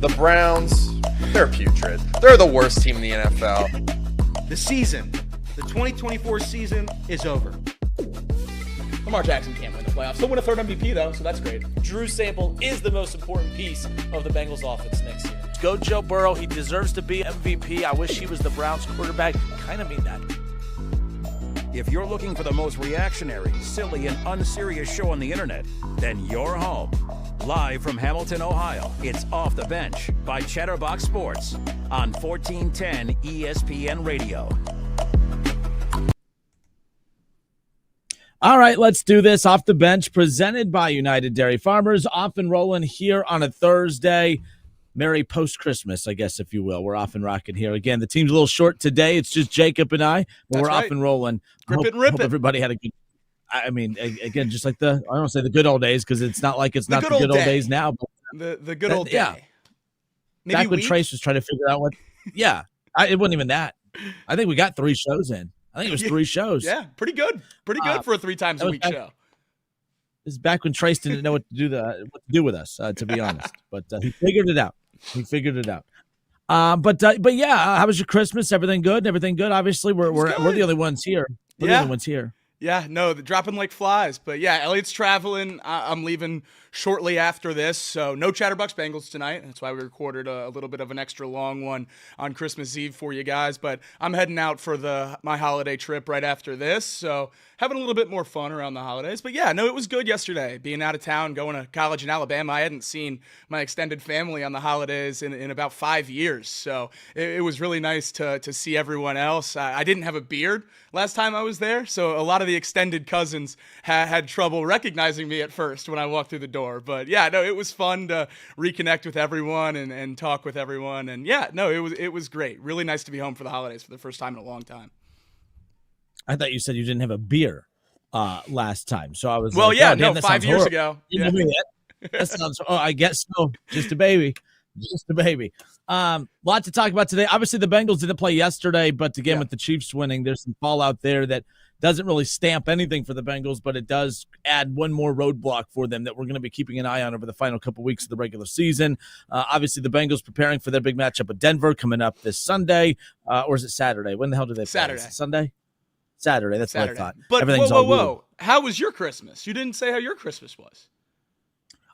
The Browns, they're putrid. They're the worst team in the NFL. The 2024 season is over. Lamar Jackson can't win the playoffs. He'll win a third MVP, though, so that's great. Drew Sample is the most important piece of the Bengals offense next year. Go Joe Burrow. He deserves to be MVP. I wish he was the Browns quarterback. Kind of mean that. If you're looking for the most reactionary, silly, and unserious show on the internet, then you're home. Live from Hamilton, Ohio, it's Off the Bench by Chatterbox Sports on 1410 ESPN Radio. All right, let's do this. Off the Bench, presented by United Dairy Farmers. Off and rolling here on a Thursday. Merry post-Christmas, I guess, if you will. We're off and rocking here. Again, the team's a little short today. It's just Jacob and I, but That's we're right. off and rolling. Rip it and rip hope it. everybody had a good, I mean, again, just like I don't want to say the good old days because it's not like it's not the good old days now. But The good old day. yeah. Maybe Back when week? Trace was trying to figure out what, it wasn't even that. I think we got 3 shows in. I think it was 3 shows. Yeah, pretty good. Pretty good for a 3 times a week show. This is back when Trace didn't know what to do with us, to be honest. But he figured it out. But yeah, how was your Christmas? Everything good? Everything good? Obviously, we're the only ones here. We're the only ones here. Yeah, no, they're dropping like flies. But yeah, Elliot's traveling. I'm leaving shortly after this. So no Chatterbox Bengals tonight. That's why we recorded a little bit of an extra long one on Christmas Eve for you guys. But I'm heading out for my holiday trip right after this. So having a little bit more fun around the holidays. But yeah, no, it was good yesterday. Being out of town, going to college in Alabama. I hadn't seen my extended family on the holidays in about 5 years. So it was really nice to see everyone else. I didn't have a beard last time I was there. So a lot of the extended cousins had trouble recognizing me at first when I walked through the door. But yeah, no, it was fun to reconnect with everyone and talk with everyone. And yeah, no, it was great. Really nice to be home for the holidays for the first time in a long time. I thought you said you didn't have a beer last time. So I was 5 years ago. Yeah. That sounds, I guess so. Just a baby. Lot to talk about today. Obviously, the Bengals didn't play yesterday, but again, with the Chiefs winning, there's some fallout there that doesn't really stamp anything for the Bengals, but it does add one more roadblock for them that we're going to be keeping an eye on over the final couple weeks of the regular season. Obviously, the Bengals preparing for their big matchup with Denver coming up this Sunday, or is it Saturday? When the hell do they play? Saturday. Sunday? Saturday. That's what I thought. But everything's whoa. How was your Christmas? You didn't say how your Christmas was.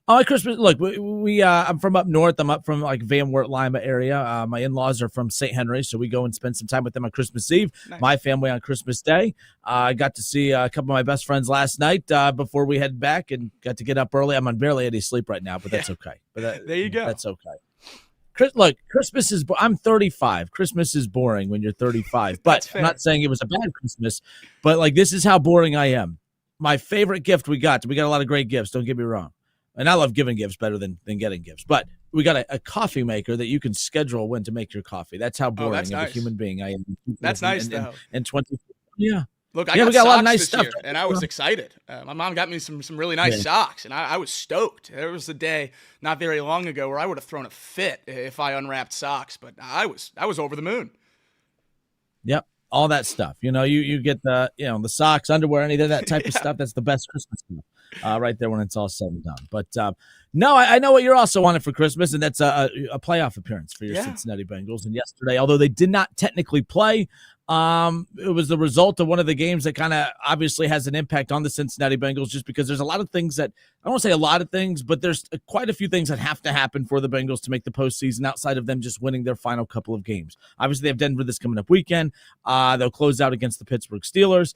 Oh, Christmas! Look, we I'm from up north. I'm up from like Van Wert, Lima area. My in-laws are from St. Henry, so we go and spend some time with them on Christmas Eve. Nice. My family on Christmas Day. I got to see a couple of my best friends last night before we head back, and got to get up early. I'm on barely any sleep right now, but that's okay. But there you go. That's okay. Look, Christmas is. I'm 35. Christmas is boring when you're 35. But I'm not saying it was a bad Christmas. But like, this is how boring I am. My favorite gift we got a lot of great gifts. Don't get me wrong. And I love giving gifts better than getting gifts. But we got a coffee maker that you can schedule when to make your coffee. That's how boring of a human being I am. That's nice, though. And 20. Yeah. Look, we got a lot of nice stuff year, and I was excited. My mom got me some really nice socks, and I was stoked. There was a day not very long ago where I would have thrown a fit if I unwrapped socks, but I was over the moon. Yep. All that stuff. You get the socks, underwear, any of that type of stuff. That's the best Christmas stuff. Right there when it's all said and done. But no, I know what you're also wanting for Christmas, and that's a playoff appearance for your Cincinnati Bengals. And yesterday, although they did not technically play, it was the result of one of the games that kind of obviously has an impact on the Cincinnati Bengals, just because there's a lot of things that, I don't want to say a lot of things, but there's quite a few things that have to happen for the Bengals to make the postseason outside of them just winning their final couple of games. Obviously, they have Denver this coming up weekend. They'll close out against the Pittsburgh Steelers.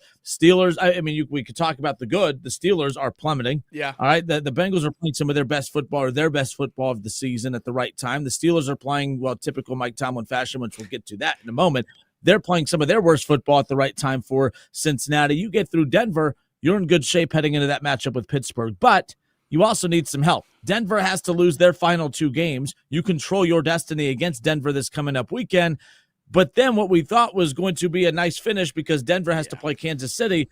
We could talk about the good. The Steelers are plummeting. Yeah. All right. The Bengals are playing some of their best football, or their best football of the season at the right time. The Steelers are playing, typical Mike Tomlin fashion, which we'll get to that in a moment. They're playing some of their worst football at the right time for Cincinnati. You get through Denver, you're in good shape heading into that matchup with Pittsburgh, but you also need some help. Denver has to lose their final 2 games. You control your destiny against Denver this coming up weekend. But then what we thought was going to be a nice finish, because Denver has to play Kansas City,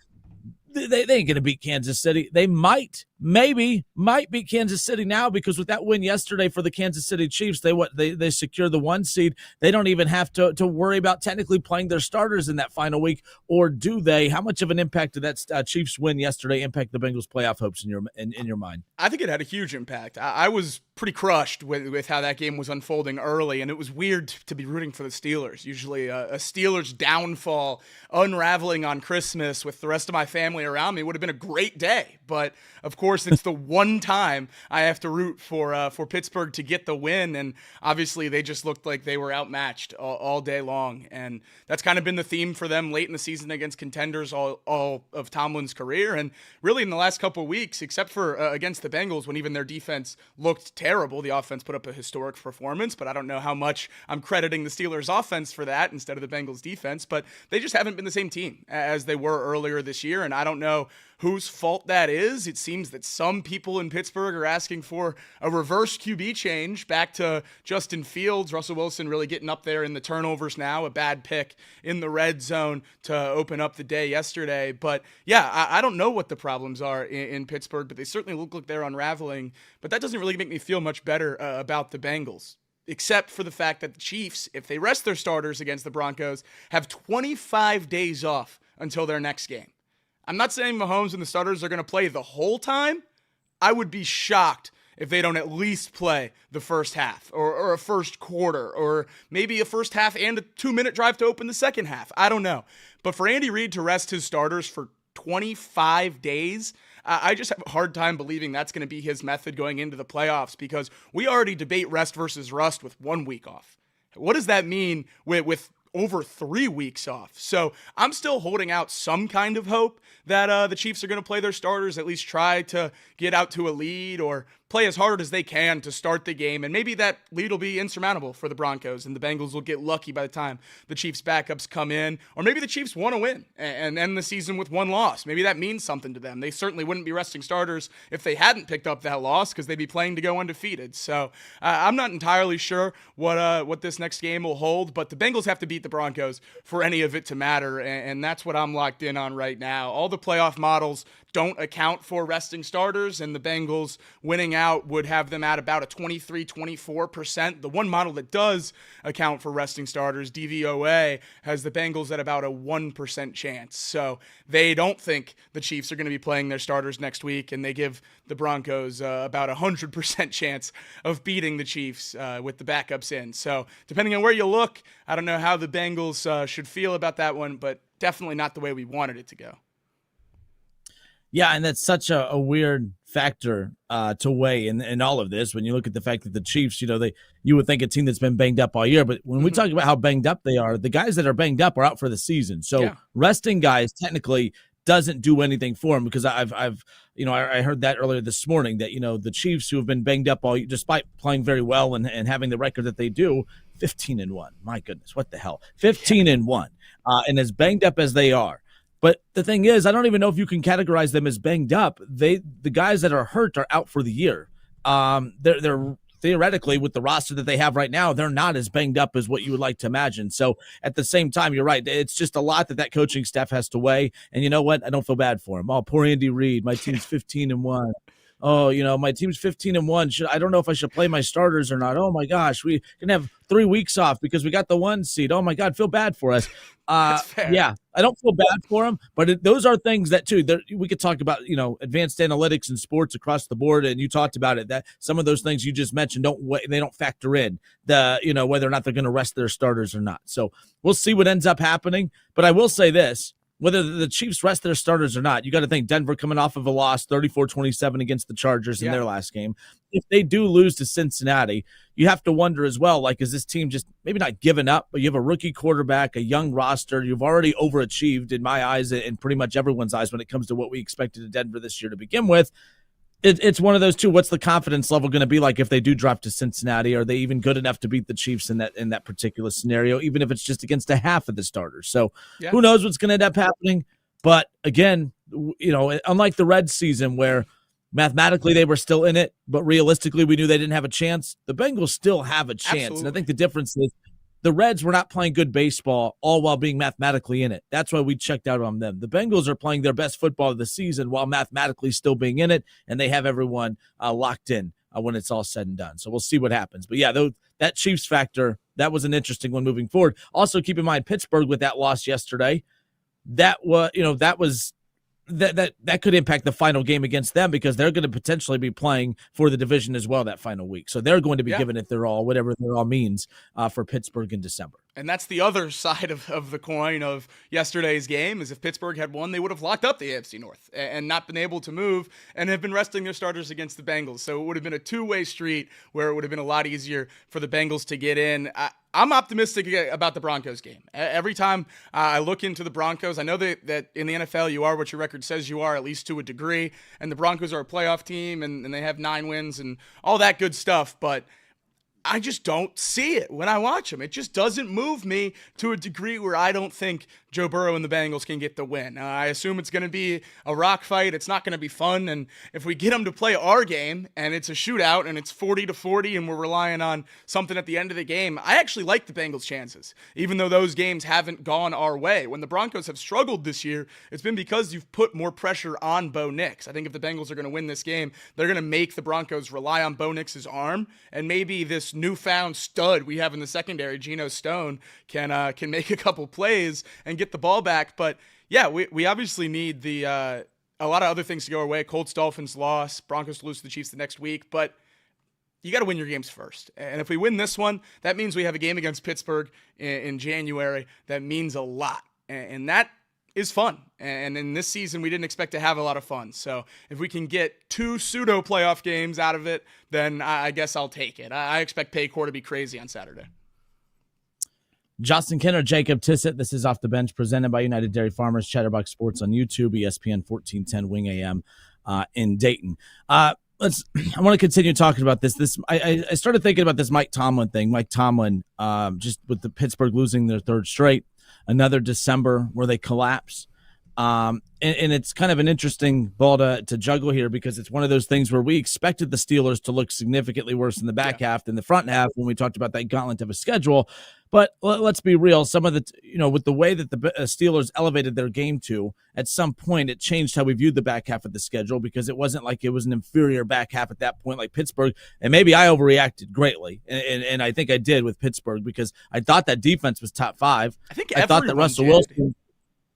they ain't going to beat Kansas City. They might, might be Kansas City now, because with that win yesterday for the Kansas City Chiefs, they secure the 1 seed. They don't even have to worry about technically playing their starters in that final week, or do they? How much of an impact did that Chiefs win yesterday impact the Bengals' playoff hopes in your mind? I think it had a huge impact. I was pretty crushed with how that game was unfolding early, and it was weird to be rooting for the Steelers. Usually a Steelers downfall unraveling on Christmas with the rest of my family around me would have been a great day, but of course it's the one time I have to root for Pittsburgh to get the win, and obviously they just looked like they were outmatched all day long, and that's kind of been the theme for them late in the season against contenders all of Tomlin's career, and really in the last couple of weeks, except for against the Bengals when even their defense looked terrible. The offense put up a historic performance, but I don't know how much I'm crediting the Steelers offense for that instead of the Bengals defense, but they just haven't been the same team as they were earlier this year, and I don't know whose fault that is. It seems that some people in Pittsburgh are asking for a reverse QB change back to Justin Fields. Russell Wilson really getting up there in the turnovers now, a bad pick in the red zone to open up the day yesterday. But yeah, I don't know what the problems are in Pittsburgh, but they certainly look like they're unraveling. But that doesn't really make me feel much better about the Bengals, except for the fact that the Chiefs, if they rest their starters against the Broncos, have 25 days off until their next game. I'm not saying Mahomes and the starters are going to play the whole time. I would be shocked if they don't at least play the first half or a first quarter or maybe a first half and a 2-minute drive to open the second half. I don't know. But for Andy Reid to rest his starters for 25 days, I just have a hard time believing that's going to be his method going into the playoffs, because we already debate rest versus rust with 1 week off. What does that mean with over 3 weeks off? So I'm still holding out some kind of hope that the Chiefs are going to play their starters, at least try to get out to a lead or play as hard as they can to start the game, and maybe that lead will be insurmountable for the Broncos, and the Bengals will get lucky by the time the Chiefs' backups come in, or maybe the Chiefs want to win and end the season with 1 loss. Maybe that means something to them. They certainly wouldn't be resting starters if they hadn't picked up that loss, because they'd be playing to go undefeated. So I'm not entirely sure what this next game will hold, but the Bengals have to beat the Broncos for any of it to matter, and that's what I'm locked in on right now. All the playoff models don't account for resting starters, and the Bengals winning out would have them at about a 23-24%. The one model that does account for resting starters, DVOA, has the Bengals at about a 1% chance. So they don't think the Chiefs are going to be playing their starters next week, and they give the Broncos about a 100% chance of beating the Chiefs with the backups in. So depending on where you look, I don't know how the Bengals should feel about that one, but definitely not the way we wanted it to go. Yeah, and that's such a weird factor to weigh in all of this. When you look at the fact that the Chiefs, you would think a team that's been banged up all year, but when we talk about how banged up they are, the guys that are banged up are out for the season. So resting guys technically doesn't do anything for them, because I heard that earlier this morning that, the Chiefs, who have been banged up all year, despite playing very well and having the record that they do, 15-1. My goodness, what the hell? 15-1. And as banged up as they are. But the thing is, I don't even know if you can categorize them as banged up. The guys that are hurt are out for the year. They're theoretically, with the roster that they have right now, they're not as banged up as what you would like to imagine. So at the same time, you're right. It's just a lot that coaching staff has to weigh. And you know what? I don't feel bad for him. Oh, poor Andy Reid. My team's 15-1. Oh, my team's 15-1. I don't know if I should play my starters or not. Oh my gosh, we can have 3 weeks off because we got the 1 seed. Oh my God, feel bad for us. Yeah, I don't feel bad for him, but those are things that too. We could talk about, advanced analytics in sports across the board, and you talked about it. That some of those things you just mentioned don't factor in whether or not they're going to rest their starters or not. So we'll see what ends up happening. But I will say this. Whether the Chiefs rest their starters or not, you got to think Denver coming off of a loss, 34-27 against the Chargers in their last game. If they do lose to Cincinnati, you have to wonder as well, is this team just maybe not giving up, but you have a rookie quarterback, a young roster. You've already overachieved in my eyes and pretty much everyone's eyes when it comes to what we expected of Denver this year to begin with. It's one of those two. What's the confidence level going to be like if they do drop to Cincinnati? Are they even good enough to beat the Chiefs in that particular scenario, even if it's just against a half of the starters? So who knows what's going to end up happening? But again, unlike the Reds season where mathematically they were still in it, but realistically we knew they didn't have a chance, the Bengals still have a chance. Absolutely. And I think the difference is the Reds were not playing good baseball all while being mathematically in it. That's why we checked out on them. The Bengals are playing their best football of the season while mathematically still being in it, and they have everyone locked in when it's all said and done. So we'll see what happens. But yeah, that Chiefs factor, that was an interesting one moving forward. Also, keep in mind Pittsburgh with that loss yesterday. That could impact the final game against them because they're going to potentially be playing for the division as well that final week. So they're going to be given it their all, whatever their all means for Pittsburgh in December. And that's the other side of the coin of yesterday's game is if Pittsburgh had won, they would have locked up the AFC North and not been able to move and have been resting their starters against the Bengals. So it would have been a two-way street where it would have been a lot easier for the Bengals to get in. I'm optimistic about the Broncos game. Every time I look into the Broncos, I know that in the NFL you are what your record says you are, at least to a degree, and the Broncos are a playoff team and they have 9 wins and all that good stuff, but I just don't see it when I watch them. It just doesn't move me to a degree where I don't think Joe Burrow and the Bengals can get the win. I assume it's going to be a rock fight. It's not going to be fun. And if we get them to play our game and it's a shootout and it's 40-40 and we're relying on something at the end of the game, I actually like the Bengals' chances, even though those games haven't gone our way. When the Broncos have struggled this year, it's been because you've put more pressure on Bo Nix. I think if the Bengals are going to win this game, they're going to make the Broncos rely on Bo Nix's arm, and maybe this newfound stud we have in the secondary, Geno Stone, can make a couple plays and get the ball back. But yeah, we obviously need a lot of other things to go our way. Colts, Dolphins loss, Broncos lose to the Chiefs the next week, but you got to win your games first. And if we win this one, that means we have a game against Pittsburgh in January. That means a lot, and that is fun. And in this season, we didn't expect to have a lot of fun. So if we can get 2 pseudo playoff games out of it, then I guess I'll take it. I expect Paycor to be crazy on Saturday. Justin Kinner, Jacob Tissett. This is Off the Bench, presented by United Dairy Farmers, Chatterbox Sports on YouTube, ESPN 1410 Wing AM in Dayton. I want to continue talking about this. I started thinking about this Mike Tomlin thing. Mike Tomlin, just with the Pittsburgh losing their 3rd straight, another December where they collapse. And it's kind of an interesting ball to juggle here because it's one of those things where we expected the Steelers to look significantly worse in the back half than the front half when we talked about that gauntlet of a schedule. But let's be real. Some of the, with the way that the Steelers elevated their game to, at some point it changed how we viewed the back half of the schedule because it wasn't like it was an inferior back half at that point like Pittsburgh. And maybe I overreacted greatly. And I think I did with Pittsburgh because I thought that defense was top 5. I thought that Russell Wilson.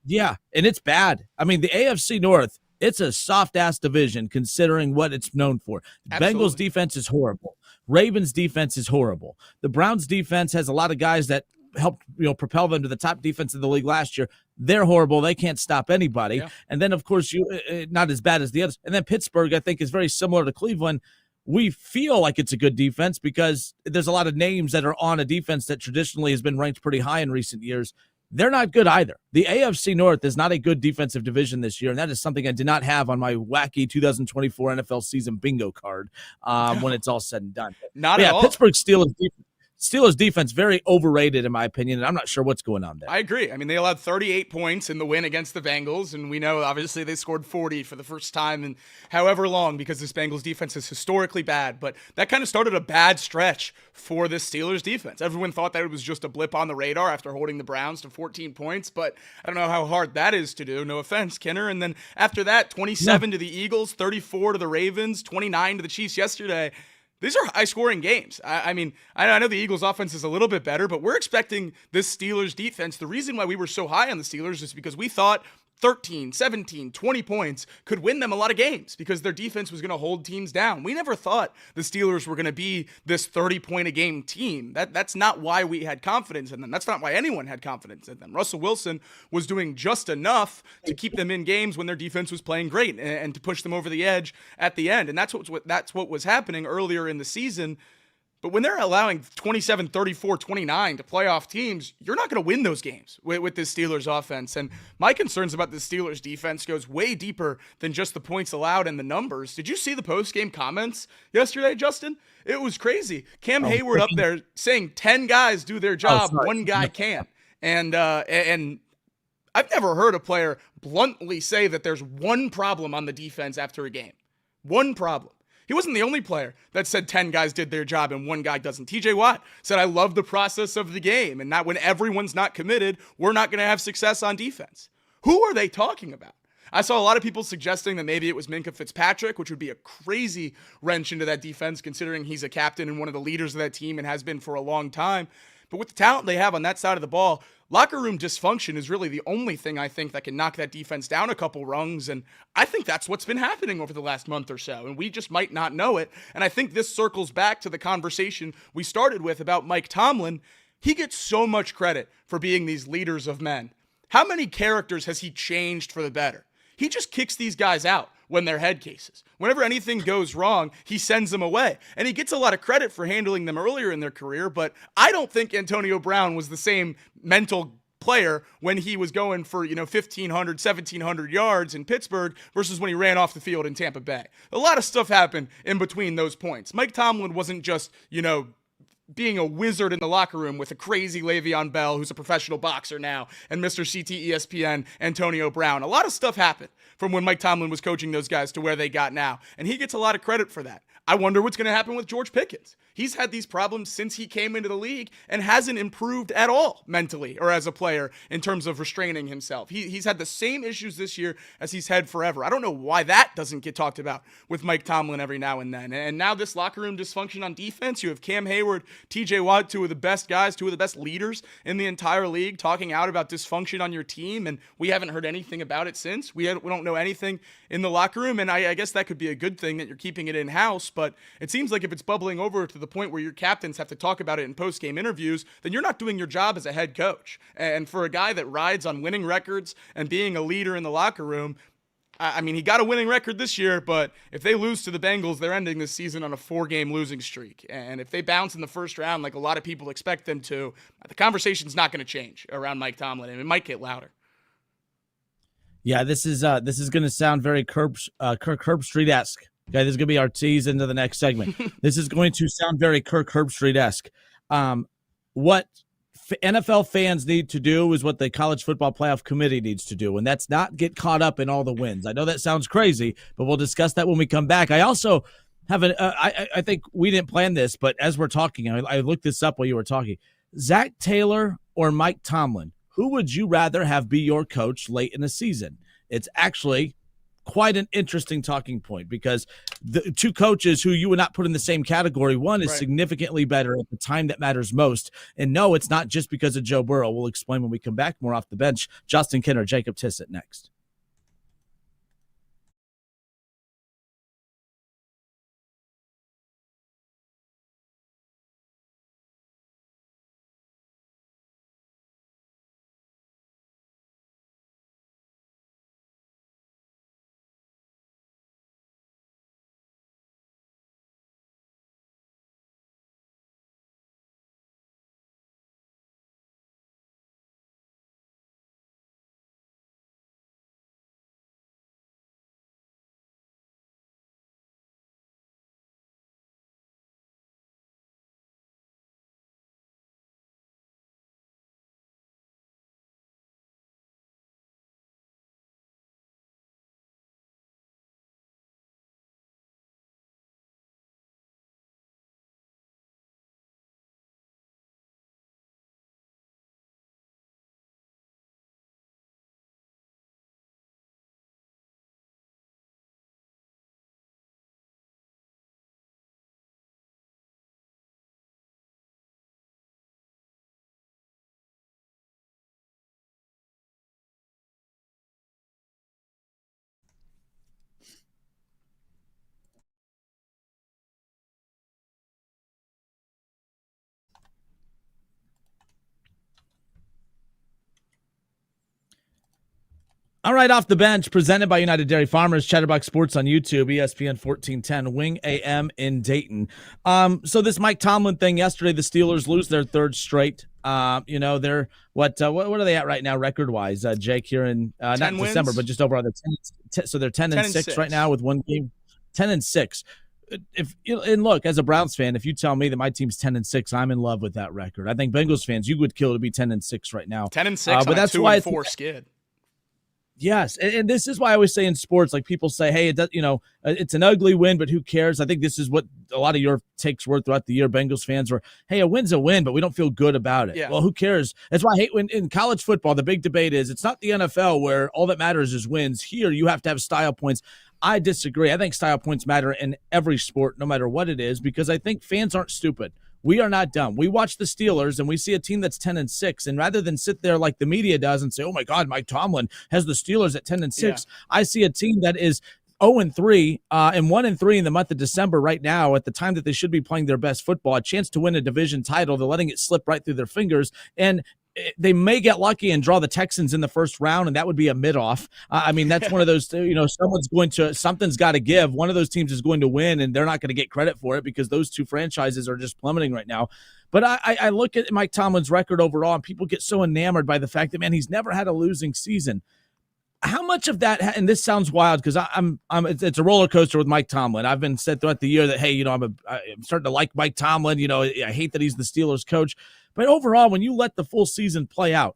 Yeah, and it's bad. I mean, the AFC North, it's a soft-ass division considering what it's known for. Absolutely. Bengals defense is horrible. Ravens defense is horrible. The Browns defense has a lot of guys that helped propel them to the top defense of the league last year. They're horrible. They can't stop anybody. Yeah. And then, of course, not as bad as the others. And then Pittsburgh, I think, is very similar to Cleveland. We feel like it's a good defense because there's a lot of names that are on a defense that traditionally has been ranked pretty high in recent years. They're not good either. The AFC North is not a good defensive division this year, and that is something I did not have on my wacky 2024 NFL season bingo card when it's all said and done. Not at all. Pittsburgh Steelers defense, very overrated in my opinion, and I'm not sure what's going on there. I agree. I mean, they allowed 38 points in the win against the Bengals, and we know, obviously, they scored 40 for the first time in however long because this Bengals defense is historically bad, but that kind of started a bad stretch for this Steelers defense. Everyone thought that it was just a blip on the radar after holding the Browns to 14 points, but I don't know how hard that is to do. No offense, Kinner. And then after that, 27 to the Eagles, 34 to the Ravens, 29 to the Chiefs yesterday. These are high-scoring games. I mean, I know the Eagles' offense is a little bit better, but we're expecting this Steelers defense. The reason why we were so high on the Steelers is because we thought 13, 17, 20 points could win them a lot of games because their defense was going to hold teams down. We never thought the Steelers were going to be this 30-point-a-game team. That's not why we had confidence in them. That's not why anyone had confidence in them. Russell Wilson was doing just enough to keep them in games when their defense was playing great and to push them over the edge at the end. And that's what was happening earlier in the season. But when they're allowing 27, 34, 29 to playoff teams, you're not going to win those games with this Steelers offense. And my concerns about the Steelers defense goes way deeper than just the points allowed and the numbers. Did you see the post-game comments yesterday, Justin? It was crazy. Cam Hayward up there saying 10 guys do their job, one guy can't. And I've never heard a player bluntly say that there's one problem on the defense after a game. One problem. He wasn't the only player that said 10 guys did their job and one guy doesn't. TJ Watt said, I love the process of the game, and not when everyone's not committed, we're not going to have success on defense. Who are they talking about? I saw a lot of people suggesting that maybe it was Minkah Fitzpatrick, which would be a crazy wrench into that defense considering he's a captain and one of the leaders of that team and has been for a long time. But with the talent they have on that side of the ball, locker room dysfunction is really the only thing I think that can knock that defense down a couple rungs. And I think that's what's been happening over the last month or so. And we just might not know it. And I think this circles back to the conversation we started with about Mike Tomlin. He gets so much credit for being these leaders of men. How many characters has he changed for the better? He just kicks these guys out when they're head cases. Whenever anything goes wrong, he sends them away. And he gets a lot of credit for handling them earlier in their career, but I don't think Antonio Brown was the same mental player when he was going for, 1,500, 1,700 yards in Pittsburgh versus when he ran off the field in Tampa Bay. A lot of stuff happened in between those points. Mike Tomlin wasn't just, being a wizard in the locker room with a crazy Le'Veon Bell, who's a professional boxer now, and Mr. CT ESPN, Antonio Brown. A lot of stuff happened from when Mike Tomlin was coaching those guys to where they got now, and he gets a lot of credit for that. I wonder what's going to happen with George Pickens. He's had these problems since he came into the league and hasn't improved at all mentally or as a player in terms of restraining himself. He's had the same issues this year as he's had forever. I don't know why that doesn't get talked about with Mike Tomlin every now and then. And now this locker room dysfunction on defense, you have Cam Hayward, TJ Watt, two of the best guys, two of the best leaders in the entire league talking out about dysfunction on your team, and we haven't heard anything about it since. We don't know anything in the locker room, and I guess that could be a good thing that you're keeping it in-house, but it seems like if it's bubbling over to the point where your captains have to talk about it in post-game interviews, then you're not doing your job as a head coach. And for a guy that rides on winning records and being a leader in the locker room, I mean, he got a winning record this year, but if they lose to the Bengals, they're ending this season on a 4-game losing streak. And if they bounce in the first round like a lot of people expect them to, the conversation's not going to change around Mike Tomlin, and it might get louder. Yeah, this is going to sound very Kirk Herbstreit-esque. Okay, this is going to be our tease into the next segment. This is going to sound very Kirk Herbstreit-esque. What NFL fans need to do is what the College Football Playoff Committee needs to do, and that's not get caught up in all the wins. I know that sounds crazy, but we'll discuss that when we come back. I also have I think we didn't plan this, but as we're talking, I looked this up while you were talking. Zach Taylor or Mike Tomlin, who would you rather have be your coach late in the season? It's actually quite an interesting talking point because the two coaches who you would not put in the same category, one is significantly better at the time that matters most. And no, it's not just because of Joe Burrow. We'll explain when we come back. More Off the Bench. Justin Kinner, Jacob Tissett next. All right, Off the Bench, presented by United Dairy Farmers, Chatterbox Sports on YouTube, ESPN 1410, Wing AM in Dayton. So this Mike Tomlin thing yesterday, the Steelers lose their third straight. They're what are they at right now record-wise, Jake, here in not December, but just over on the 10. So they're 10-6 right now with one game, 10-6. And look, as a Browns fan, if you tell me that my team's 10-6, I'm in love with that record. I think Bengals fans, you would kill to be 10-6 right now. 10-6, but that's why 2-4 skid. Yes, and this is why I always say in sports, like people say, hey, it does, it's an ugly win, but who cares? I think this is what a lot of your takes were throughout the year. Bengals fans were, hey, a win's a win, but we don't feel good about it. Yeah. Well, who cares? That's why I hate when in college football, the big debate is it's not the NFL where all that matters is wins. Here, you have to have style points. I disagree. I think style points matter in every sport, no matter what it is, because I think fans aren't stupid. We are not dumb. We watch the Steelers and we see a team that's 10-6, and rather than sit there like the media does and say, "Oh my God, Mike Tomlin has the Steelers at 10-6," I see a team that is 0-3 and 1-3 in the month of December right now, at the time that they should be playing their best football, a chance to win a division title. They're letting it slip right through their fingers, and they may get lucky and draw the Texans in the first round, and that would be a mid-off. I mean, that's one of those, something's got to give. One of those teams is going to win, and they're not going to get credit for it because those two franchises are just plummeting right now. But I look at Mike Tomlin's record overall, and people get so enamored by the fact that, man, he's never had a losing season. How much of that, and this sounds wild because it's a roller coaster with Mike Tomlin. I've been said throughout the year that, hey, I'm starting to like Mike Tomlin. I hate that he's the Steelers coach. But overall, when you let the full season play out,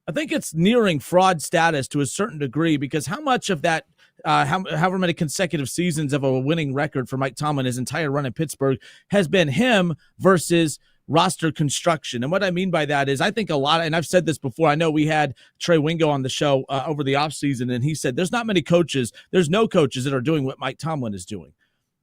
I think it's nearing fraud status to a certain degree, because how much of that, however many consecutive seasons of a winning record for Mike Tomlin, his entire run in Pittsburgh, has been him versus roster construction. And what I mean by that is I think a lot, and I've said this before, I know we had Trey Wingo on the show over the offseason, and he said there's no coaches that are doing what Mike Tomlin is doing.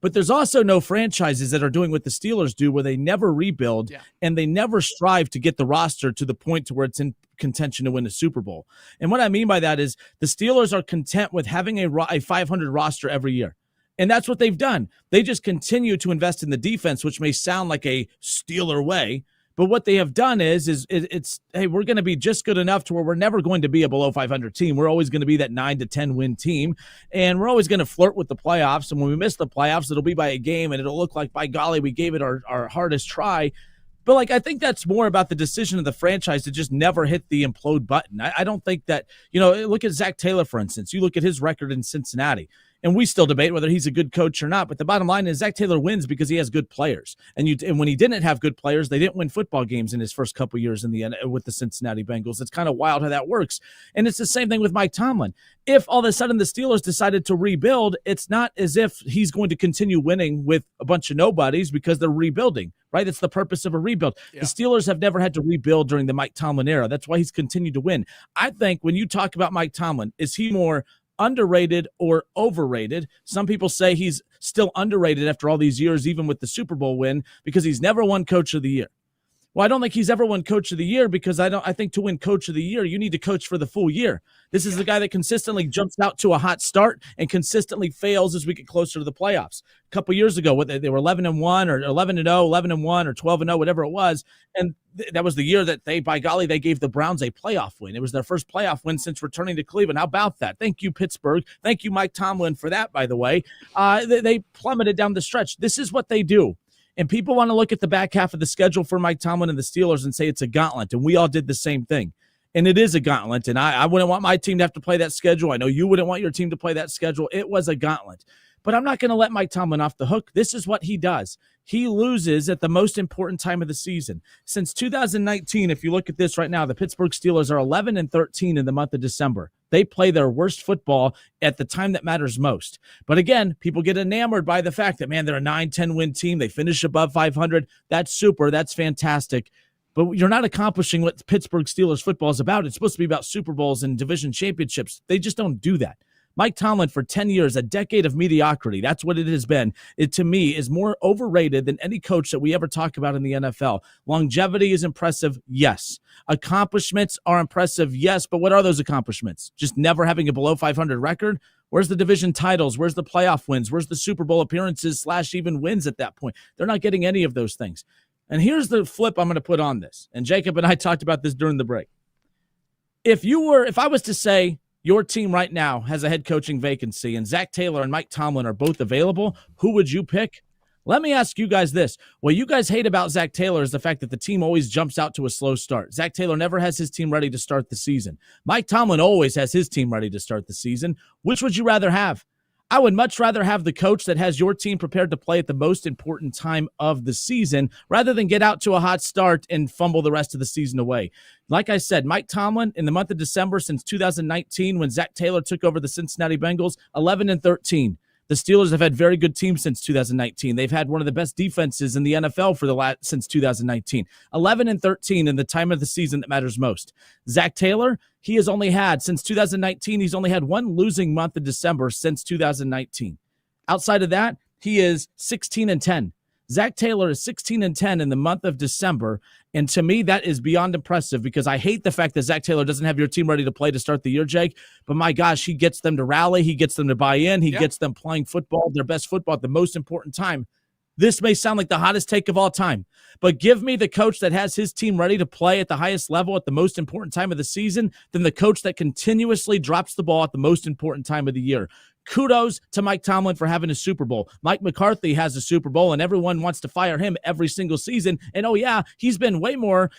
But there's also no franchises that are doing what the Steelers do, where they never rebuild and they never strive to get the roster to the point to where it's in contention to win the Super Bowl. And what I mean by that is the Steelers are content with having a 500 roster every year. And that's what they've done. They just continue to invest in the defense, which may sound like a Steeler way. But what they have done is hey, we're going to be just good enough to where we're never going to be a below 500 team. We're always going to be that 9 to 10 win team, and we're always going to flirt with the playoffs. And when we miss the playoffs, it'll be by a game, and it'll look like, by golly, we gave it our hardest try. But I think that's more about the decision of the franchise to just never hit the implode button. I don't think that, look at Zach Taylor, for instance. You look at his record in Cincinnati. And we still debate whether he's a good coach or not. But the bottom line is Zach Taylor wins because he has good players. And when he didn't have good players, they didn't win football games in his first couple years with the Cincinnati Bengals. It's kind of wild how that works. And it's the same thing with Mike Tomlin. If all of a sudden the Steelers decided to rebuild, it's not as if he's going to continue winning with a bunch of nobodies because they're rebuilding, right? It's the purpose of a rebuild. Yeah. The Steelers have never had to rebuild during the Mike Tomlin era. That's why he's continued to win. I think when you talk about Mike Tomlin, is he more underrated or overrated? Some people say he's still underrated after all these years, even with the Super Bowl win, because he's never won Coach of the Year. Well, I don't think he's ever won Coach of the Year because I think to win Coach of the Year, you need to coach for the full year. This is the guy that consistently jumps out to a hot start and consistently fails as we get closer to the playoffs. A couple years ago, they were 11-1 or 11-0, 11-1 or 12-0, whatever it was. And that was the year that they gave the Browns a playoff win. It was their first playoff win since returning to Cleveland. How about that? Thank you, Pittsburgh. Thank you, Mike Tomlin, for that, by the way. They plummeted down the stretch. This is what they do. And people want to look at the back half of the schedule for Mike Tomlin and the Steelers and say it's a gauntlet. And we all did the same thing. And it is a gauntlet. And I wouldn't want my team to have to play that schedule. I know you wouldn't want your team to play that schedule. It was a gauntlet. But I'm not going to let Mike Tomlin off the hook. This is what he does. He loses at the most important time of the season. Since 2019, if you look at this right now, the Pittsburgh Steelers are 11-13 in the month of December. They play their worst football at the time that matters most. But again, people get enamored by the fact that, man, they're a 9-10 win team. They finish above 500. That's super. That's fantastic. But you're not accomplishing what Pittsburgh Steelers football is about. It's supposed to be about Super Bowls and division championships. They just don't do that. Mike Tomlin, for 10 years, a decade of mediocrity, that's what it has been. It, to me, is more overrated than any coach that we ever talk about in the NFL. Longevity is impressive, yes. Accomplishments are impressive, yes. But what are those accomplishments? Just never having a below 500 record? Where's the division titles? Where's the playoff wins? Where's the Super Bowl appearances / even wins at that point? They're not getting any of those things. And here's the flip I'm going to put on this. And Jacob and I talked about this during the break. If I was to say, your team right now has a head coaching vacancy and Zach Taylor and Mike Tomlin are both available, who would you pick? Let me ask you guys this. What you guys hate about Zach Taylor is the fact that the team always jumps out to a slow start. Zach Taylor never has his team ready to start the season. Mike Tomlin always has his team ready to start the season. Which would you rather have? I would much rather have the coach that has your team prepared to play at the most important time of the season rather than get out to a hot start and fumble the rest of the season away. Like I said, Mike Tomlin, in the month of December since 2019, when Zach Taylor took over the Cincinnati Bengals, 11-13. The Steelers have had very good teams since 2019. They've had one of the best defenses in the NFL since 2019. 11-13 in the time of the season that matters most. Zach Taylor, he has only had, since 2019, he's only had one losing month in December since 2019. Outside of that, he is 16-10. Zach Taylor is 16-10 in the month of December, and to me, that is beyond impressive because I hate the fact that Zach Taylor doesn't have your team ready to play to start the year, Jake, but my gosh, he gets them to rally, he gets them to buy in, he gets them playing football, their best football at the most important time. This may sound like the hottest take of all time, but give me the coach that has his team ready to play at the highest level at the most important time of the season than the coach that continuously drops the ball at the most important time of the year. Kudos to Mike Tomlin for having a Super Bowl. Mike McCarthy has a Super Bowl, and everyone wants to fire him every single season. And, oh, yeah, he's been way more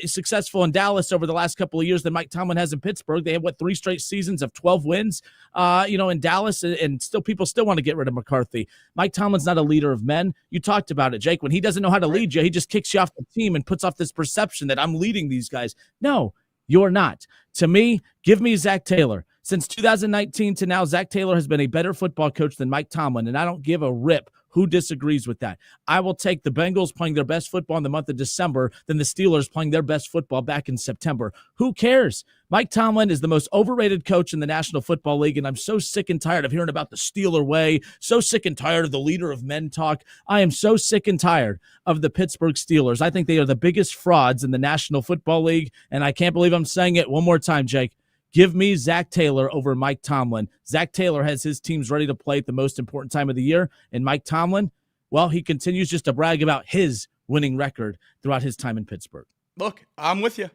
successful in Dallas over the last couple of years than Mike Tomlin has in Pittsburgh. They have, 3 straight seasons of 12 wins, in Dallas, and people still want to get rid of McCarthy. Mike Tomlin's not a leader of men. You talked about it, Jake. When he doesn't know how to lead you, he just kicks you off the team and puts off this perception that I'm leading these guys. No, you're not. To me, give me Zach Taylor. Since 2019 to now, Zach Taylor has been a better football coach than Mike Tomlin, and I don't give a rip who disagrees with that. I will take the Bengals playing their best football in the month of December than the Steelers playing their best football back in September. Who cares? Mike Tomlin is the most overrated coach in the National Football League, and I'm so sick and tired of hearing about the Steeler way, so sick and tired of the leader of men talk. I am so sick and tired of the Pittsburgh Steelers. I think they are the biggest frauds in the National Football League, and I can't believe I'm saying it one more time, Jake. Give me Zach Taylor over Mike Tomlin. Zach Taylor has his teams ready to play at the most important time of the year, and Mike Tomlin, well, he continues just to brag about his winning record throughout his time in Pittsburgh. Look, I'm with you.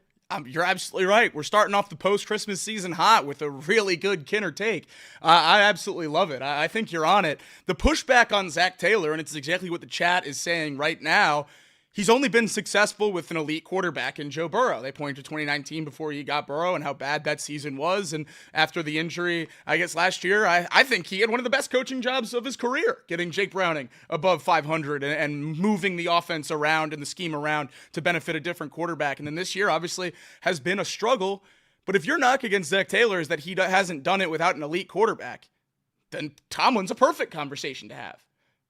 You're absolutely right. We're starting off the post-Christmas season hot with a really good Kinner take. I absolutely love it. I think you're on it. The pushback on Zach Taylor, and it's exactly what the chat is saying right now, he's only been successful with an elite quarterback in Joe Burrow. They point to 2019 before he got Burrow and how bad that season was. And after the injury, I guess last year, I think he had one of the best coaching jobs of his career, getting Jake Browning above 500 and moving the offense around and the scheme around to benefit a different quarterback. And then this year, obviously, has been a struggle. But if your knock against Zach Taylor is that he hasn't done it without an elite quarterback, then Tomlin's a perfect conversation to have.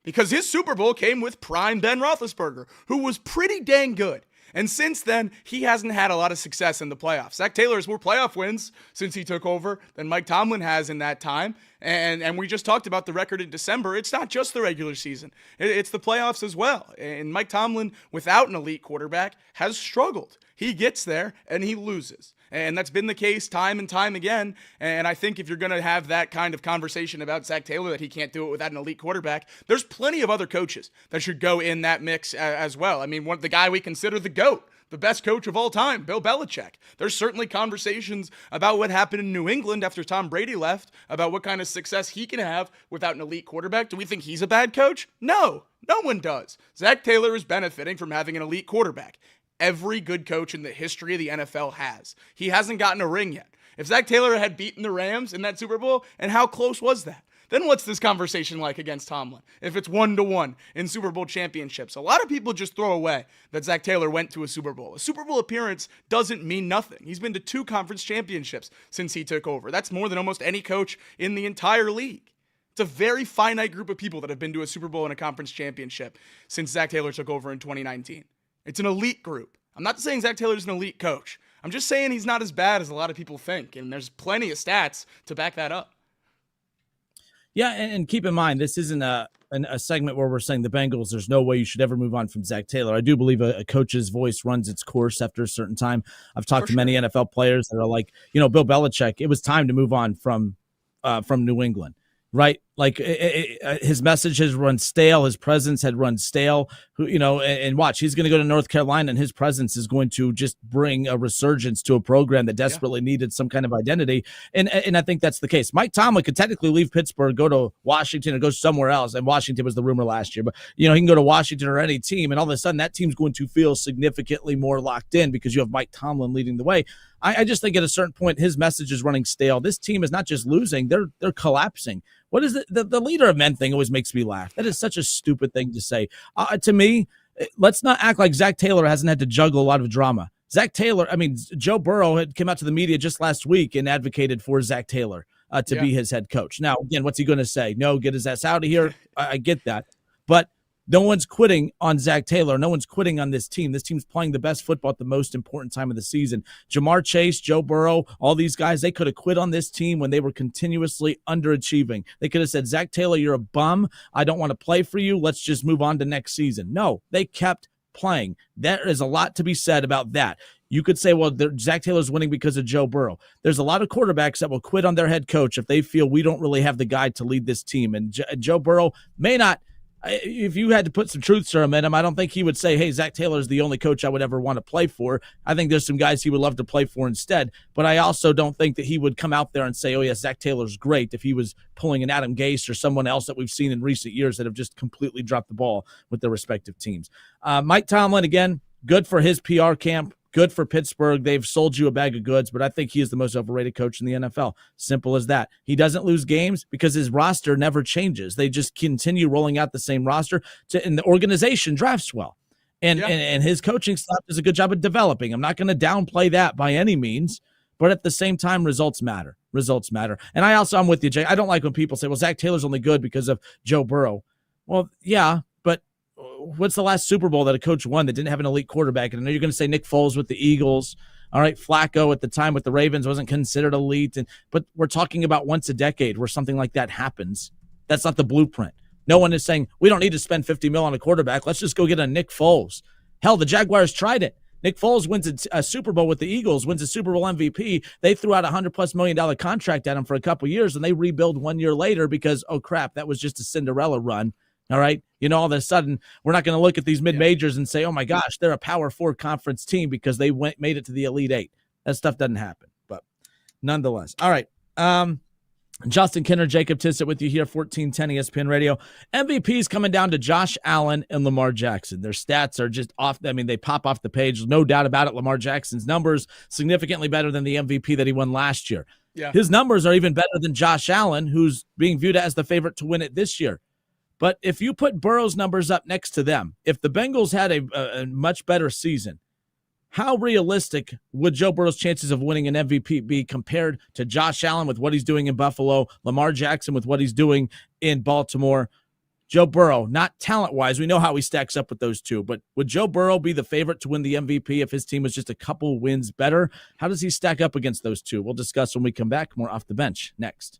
Because his Super Bowl came with prime Ben Roethlisberger, who was pretty dang good. And since then, he hasn't had a lot of success in the playoffs. Zach Taylor has more playoff wins since he took over than Mike Tomlin has in that time. And we just talked about the record in December. It's not just the regular season. It's the playoffs as well. And Mike Tomlin, without an elite quarterback, has struggled. He gets there and he loses. And that's been the case time and time again. And I think if you're going to have that kind of conversation about Zach Taylor, that he can't do it without an elite quarterback, there's plenty of other coaches that should go in that mix as well. I mean, the guy we consider the GOAT, the best coach of all time, Bill Belichick. There's certainly conversations about what happened in New England after Tom Brady left, about what kind of success he can have without an elite quarterback. Do we think he's a bad coach? No one does. Zach Taylor is benefiting from having an elite quarterback. Every good coach in the history of the NFL has. He hasn't gotten a ring yet. If Zach Taylor had beaten the Rams in that Super Bowl, and how close was that? Then what's this conversation like against Tomlin? If it's 1-1 in Super Bowl championships, a lot of people just throw away that Zach Taylor went to a Super Bowl. A Super Bowl appearance doesn't mean nothing. He's been to 2 conference championships since he took over. That's more than almost any coach in the entire league. It's a very finite group of people that have been to a Super Bowl and a conference championship since Zach Taylor took over in 2019. It's an elite group. I'm not saying Zach Taylor's an elite coach. I'm just saying he's not as bad as a lot of people think, and there's plenty of stats to back that up. Yeah, and keep in mind, this isn't a segment where we're saying the Bengals, there's no way you should ever move on from Zach Taylor. I do believe a coach's voice runs its course after a certain time. I've talked to many NFL players that are like, Bill Belichick, it was time to move on from New England. Right? Like his message has run stale. His presence had run stale, and watch, he's going to go to North Carolina and his presence is going to just bring a resurgence to a program that desperately needed some kind of identity. And I think that's the case. Mike Tomlin could technically leave Pittsburgh, go to Washington or go somewhere else. And Washington was the rumor last year, but he can go to Washington or any team. And all of a sudden that team's going to feel significantly more locked in because you have Mike Tomlin leading the way. I just think at a certain point, his message is running stale. This team is not just losing, they're collapsing. What is the leader of men thing always makes me laugh. That is such a stupid thing to say. To me, let's not act like Zach Taylor hasn't had to juggle a lot of drama. Zach Taylor, Joe Burrow had come out to the media just last week and advocated for Zach Taylor to be his head coach. Now, again, what's he going to say? No, get his ass out of here. I get that. But no one's quitting on Zach Taylor. No one's quitting on this team. This team's playing the best football at the most important time of the season. Jamar Chase, Joe Burrow, all these guys, they could have quit on this team when they were continuously underachieving. They could have said, Zach Taylor, you're a bum. I don't want to play for you. Let's just move on to next season. No, they kept playing. There is a lot to be said about that. You could say, well, Zach Taylor's winning because of Joe Burrow. There's a lot of quarterbacks that will quit on their head coach if they feel we don't really have the guy to lead this team. And Joe Burrow may not, if you had to put some truth serum in him, I don't think he would say, hey, Zach Taylor is the only coach I would ever want to play for. I think there's some guys he would love to play for instead. But I also don't think that he would come out there and say, oh, yes, Zach Taylor's great if he was pulling an Adam Gase or someone else that we've seen in recent years that have just completely dropped the ball with their respective teams. Mike Tomlin, again, good for his PR camp. Good for Pittsburgh. They've sold you a bag of goods, but I think he is the most overrated coach in the NFL. Simple as that. He doesn't lose games because his roster never changes. They just continue rolling out the same roster, and the organization drafts well. And his coaching staff does a good job of developing. I'm not going to downplay that by any means, but at the same time, results matter. Results matter. And I'm with you, Jay. I don't like when people say, well, Zach Taylor's only good because of Joe Burrow. Well, yeah, but what's the last Super Bowl that a coach won that didn't have an elite quarterback? And I know you're going to say Nick Foles with the Eagles. All right, Flacco at the time with the Ravens wasn't considered elite. But we're talking about once a decade where something like that happens. That's not the blueprint. No one is saying, we don't need to spend $50 million on a quarterback. Let's just go get a Nick Foles. Hell, the Jaguars tried it. Nick Foles wins a Super Bowl with the Eagles, wins a Super Bowl MVP. They threw out $100+ million contract at him for a couple years, and they rebuild 1 year later because, oh, crap, that was just a Cinderella run. All right. All of a sudden, we're not going to look at these mid-majors and say, oh, my gosh, they're a Power 4 conference team because they made it to the Elite Eight. That stuff doesn't happen. But nonetheless. All right. Justin Kinner, Jacob Tissett with you here, 1410 ESPN Radio. MVPs coming down to Josh Allen and Lamar Jackson. Their stats are just off. They pop off the page. No doubt about it. Lamar Jackson's numbers significantly better than the MVP that he won last year. Yeah. His numbers are even better than Josh Allen, who's being viewed as the favorite to win it this year. But if you put Burrow's numbers up next to them, if the Bengals had a much better season, how realistic would Joe Burrow's chances of winning an MVP be compared to Josh Allen with what he's doing in Buffalo, Lamar Jackson with what he's doing in Baltimore? Joe Burrow, not talent-wise, we know how he stacks up with those two, but would Joe Burrow be the favorite to win the MVP if his team was just a couple wins better? How does he stack up against those two? We'll discuss when we come back. More Off the Bench next.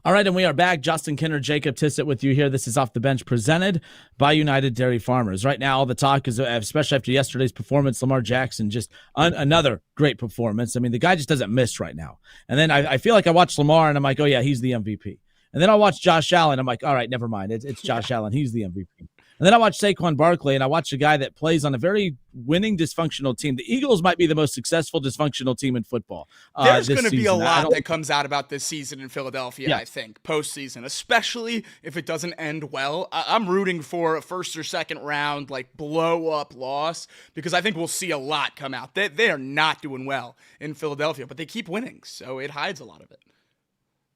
All right, and we are back. Justin Kinner, Jacob Tissett with you here. This is Off the Bench presented by United Dairy Farmers. Right now, all the talk is, especially after yesterday's performance, Lamar Jackson, just another great performance. The guy just doesn't miss right now. And then I feel like I watch Lamar, and I'm like, oh, yeah, he's the MVP. And then I'll watch Josh Allen. I'm like, all right, never mind. It's Josh Allen. He's the MVP. And then I watch Saquon Barkley, and I watch a guy that plays on a very winning dysfunctional team. The Eagles might be the most successful dysfunctional team in football. There's going to be a lot that comes out about this season in Philadelphia, Yeah. I think, postseason, especially if it doesn't end well. I'm rooting for a first or second round, like, blow-up loss, because I think we'll see a lot come out. They are not doing well in Philadelphia, but they keep winning, so it hides a lot of it.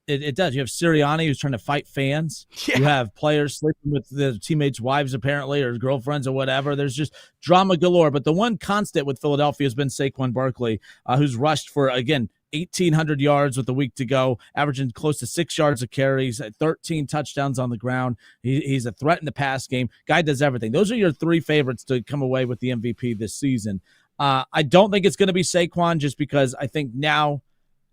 It does. You have Sirianni who's trying to fight fans. Yeah. You have players sleeping with their teammates' wives, apparently, or girlfriends or whatever. There's just drama galore. But the one constant with Philadelphia has been Saquon Barkley, who's rushed for, again, 1,800 yards with a week to go, averaging close to 6 yards a carry. He's at 13 touchdowns on the ground. He's a threat in the pass game. Guy does everything. Those are your three favorites to come away with the MVP this season. I don't think it's going to be Saquon just because I think now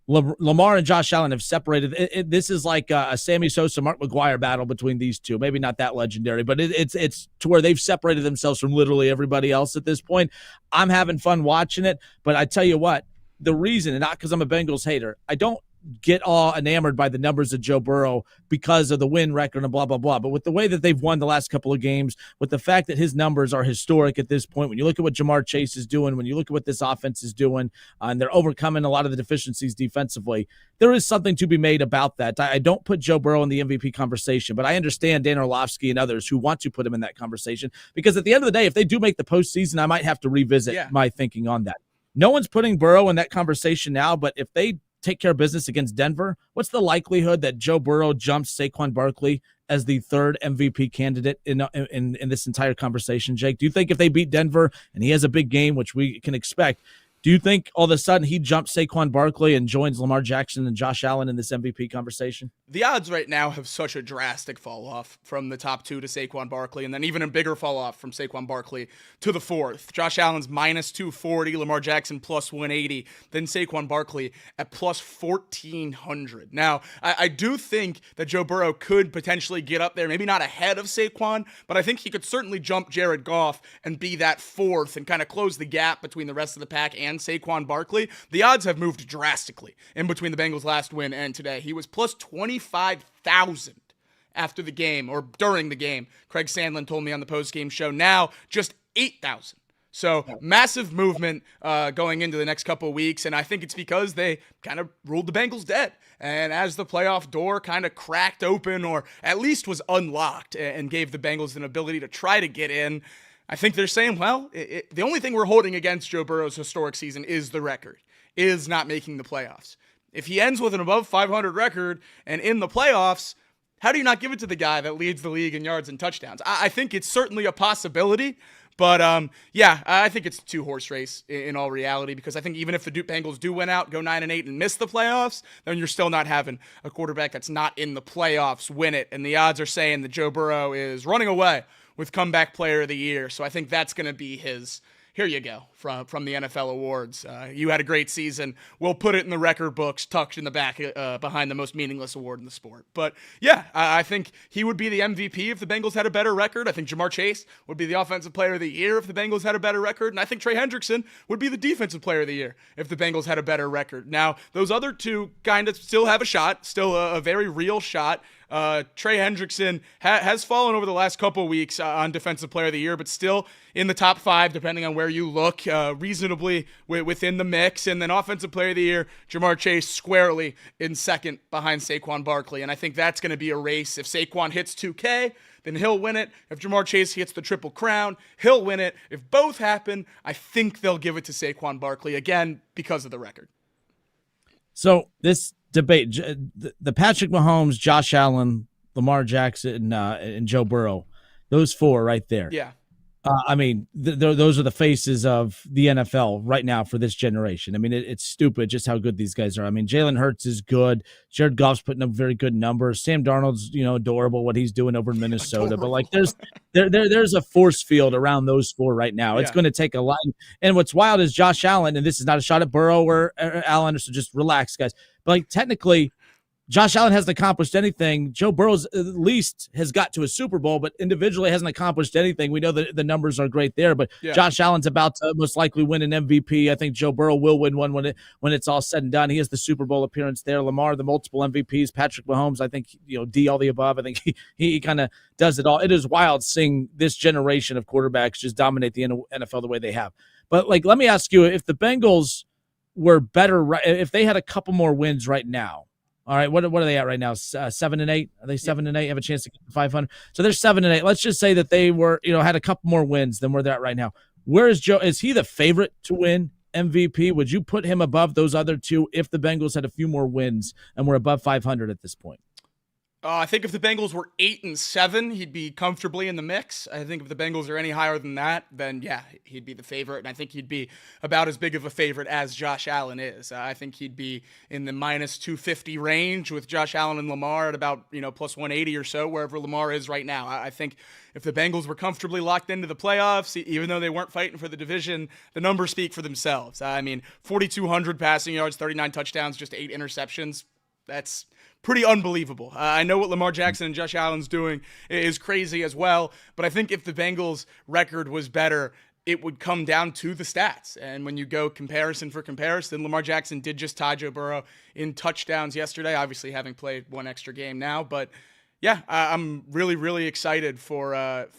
Lamar and Josh Allen have separated. This is like a Sammy Sosa, Mark McGuire battle between these two. Maybe not that legendary, but it's to where they've separated themselves from literally everybody else at this point. I'm having fun watching it, but I tell you what, the reason, and not because I'm a Bengals hater, I don't get all enamored by the numbers of Joe Burrow because of the win record and blah, blah, blah. But with the way that they've won the last couple of games, with the fact that his numbers are historic at this point, when you look at what Jamar Chase is doing, when you look at what this offense is doing, and they're overcoming a lot of the deficiencies defensively, there is something to be made about that. I don't put Joe Burrow in the MVP conversation, but I understand Dan Orlovsky and others who want to put him in that conversation, because at the end of the day, if they do make the postseason, I might have to revisit my thinking on that. No one's putting Burrow in that conversation now, but if they take care of business against Denver, what's the likelihood that Joe Burrow jumps Saquon Barkley as the third MVP candidate in this entire conversation, Jake? Do you think if they beat Denver and he has a big game, which we can expect, do you think all of a sudden he jumps Saquon Barkley and joins Lamar Jackson and Josh Allen in this MVP conversation? The odds right now have such a drastic fall off from the top two to Saquon Barkley, and then even a bigger fall off from Saquon Barkley to the fourth. Josh Allen's minus 240, Lamar Jackson plus 180, then Saquon Barkley at plus 1,400. Now, I do think that Joe Burrow could potentially get up there, maybe not ahead of Saquon, but I think he could certainly jump Jared Goff and be that fourth and kind of close the gap between the rest of the pack and Saquon Barkley. The odds have moved drastically in between the Bengals' last win and today. He was plus 25,000 after the game or during the game. Craig Sandlin told me on the post-game show. Now, just 8,000. So massive movement going into the next couple of weeks, and I think it's because they kind of ruled the Bengals dead. And as the playoff door kind of cracked open, or at least was unlocked, and gave the Bengals an ability to try to get in, I think they're saying, well, the only thing we're holding against Joe Burrow's historic season is the record, is not making the playoffs. If he ends with an above 500 record and in the playoffs, how do you not give it to the guy that leads the league in yards and touchdowns? I think it's certainly a possibility, but I think it's a two-horse race in all reality, because I think even if the Bengals do win out, go 9-8 and miss the playoffs, then you're still not having a quarterback that's not in the playoffs win it, and the odds are saying that Joe Burrow is running away with comeback player of the year. So I think that's going to be his, here you go, from the NFL awards. You had a great season. We'll put it in the record books, tucked in the back behind the most meaningless award in the sport. But yeah, I think he would be the MVP if the Bengals had a better record. I think Jamar Chase would be the offensive player of the year if the Bengals had a better record. And I think Trey Hendrickson would be the defensive player of the year if the Bengals had a better record. Now, those other two kind of still have a shot, still a very real shot. Trey Hendrickson has fallen over the last couple of weeks on Defensive Player of the Year, but still in the top 5, depending on where you look, reasonably within the mix. And then Offensive Player of the Year, Jamar Chase squarely in second behind Saquon Barkley. And I think that's going to be a race. If Saquon hits 2K, then he'll win it. If Jamar Chase hits the Triple Crown, he'll win it. If both happen, I think they'll give it to Saquon Barkley, again, because of the record. So this debate, the Patrick Mahomes, Josh Allen, Lamar Jackson, and Joe Burrow, those four right there. Yeah. I mean, those are the faces of the NFL right now for this generation. I mean, it's stupid just how good these guys are. I mean, Jalen Hurts is good. Jared Goff's putting up very good numbers. Sam Darnold's, adorable what he's doing over in Minnesota. But like, there's a force field around those four right now. Yeah. It's going to take a lot. And what's wild is Josh Allen, and this is not a shot at Burrow or Allen, so just relax, guys. But like, technically, Josh Allen hasn't accomplished anything. Joe Burrow at least has got to a Super Bowl, but individually hasn't accomplished anything. We know that the numbers are great there, but Josh Allen's about to most likely win an MVP. I think Joe Burrow will win one when it's all said and done. He has the Super Bowl appearance there. Lamar, the multiple MVPs. Patrick Mahomes, I think, D, all the above. I think he kind of does it all. It is wild seeing this generation of quarterbacks just dominate the NFL the way they have. But, let me ask you, if the Bengals were better, if they had a couple more wins right now, all right, what are they at right now? 7-8? Are they 7-8? Have a chance to get to 500? So they're 7-8. Let's just say that they were, had a couple more wins than where they're at right now. Where is Joe? Is he the favorite to win MVP? Would you put him above those other two if the Bengals had a few more wins and were above 500 at this point? I think if the Bengals were 8-7, he'd be comfortably in the mix. I think if the Bengals are any higher than that, then he'd be the favorite, and I think he'd be about as big of a favorite as Josh Allen is. I think he'd be in the minus 250 range with Josh Allen and Lamar at about plus 180 or so, wherever Lamar is right now. I think if the Bengals were comfortably locked into the playoffs, even though they weren't fighting for the division, the numbers speak for themselves. 4,200 passing yards, 39 touchdowns, just 8 interceptions. That's pretty unbelievable. I know what Lamar Jackson and Josh Allen's doing is crazy as well, but I think if the Bengals' record was better, it would come down to the stats. And when you go comparison for comparison, Lamar Jackson did just tie Joe Burrow in touchdowns yesterday, obviously having played one extra game now, but I'm really, really excited for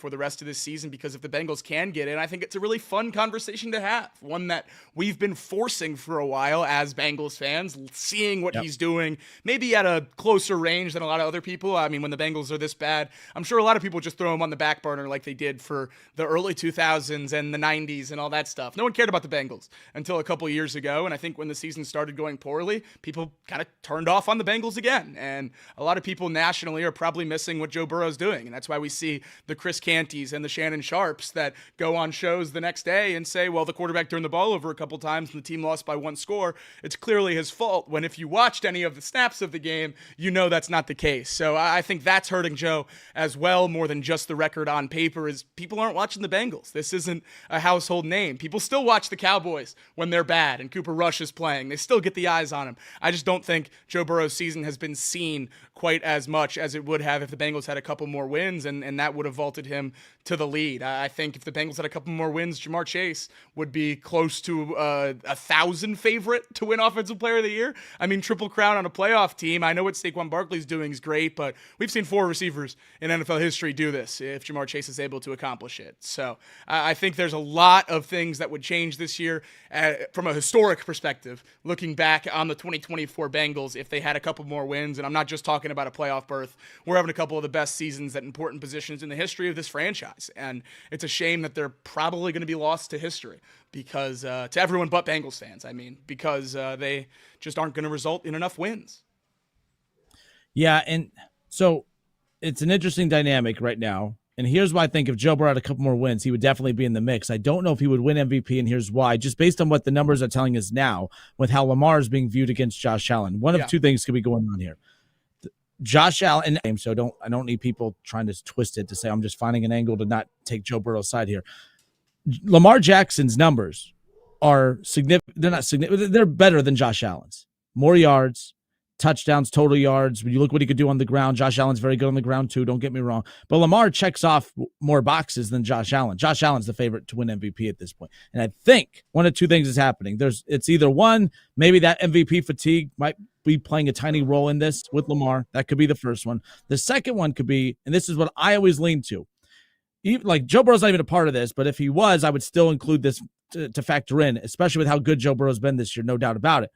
the rest of this season, because if the Bengals can get in, I think it's a really fun conversation to have, one that we've been forcing for a while as Bengals fans, seeing what he's doing, maybe at a closer range than a lot of other people. When the Bengals are this bad, I'm sure a lot of people just throw him on the back burner like they did for the early 2000s and the 90s and all that stuff. No one cared about the Bengals until a couple years ago, and I think when the season started going poorly, people kind of turned off on the Bengals again, and a lot of people nationally are probably missing what Joe Burrow's doing. And that's why we see the Chris Cantys and the Shannon Sharps that go on shows the next day and say, well, the quarterback turned the ball over a couple times and the team lost by 1 score. It's clearly his fault, when if you watched any of the snaps of the game, that's not the case. So I think that's hurting Joe as well, more than just the record on paper, is people aren't watching the Bengals. This isn't a household name. People still watch the Cowboys when they're bad and Cooper Rush is playing. They still get the eyes on him. I just don't think Joe Burrow's season has been seen quite as much as it would have if the Bengals had a couple more wins, and that would have vaulted him to the lead. I think if the Bengals had a couple more wins, Jamar Chase would be close to 1,000 favorite to win Offensive Player of the Year. Triple crown on a playoff team. I know what Saquon Barkley's doing is great, but we've seen 4 receivers in NFL history do this if Jamar Chase is able to accomplish it. So I think there's a lot of things that would change this year from a historic perspective, looking back on the 2024 Bengals if they had a couple more wins. And I'm not just talking about a playoff berth. We're having a couple of the best seasons at important positions in the history of this franchise. And it's a shame that they're probably going to be lost to history, because to everyone but Bengals fans, because they just aren't going to result in enough wins. Yeah, and so it's an interesting dynamic right now. And here's why I think if Joe Burrow had a couple more wins, he would definitely be in the mix. I don't know if he would win MVP, and here's why. Just based on what the numbers are telling us now, with how Lamar is being viewed against Josh Allen. One of two things could be going on here. Josh Allen, so I don't need people trying to twist it to say I'm just finding an angle to not take Joe Burrow's side here. Lamar Jackson's numbers are significant. They're not significant. They're better than Josh Allen's. More yards, touchdowns, total yards. When you look what he could do on the ground, Josh Allen's very good on the ground too. Don't get me wrong. But Lamar checks off more boxes than Josh Allen. Josh Allen's the favorite to win MVP at this point. And I think one of two things is happening. It's either one, maybe that MVP fatigue might be playing a tiny role in this with Lamar. That could be the first one. The second one could be, and this is what I always lean to, even, Joe Burrow's not even a part of this, but if he was, I would still include this to factor in, especially with how good Joe Burrow's been this year, no doubt about it.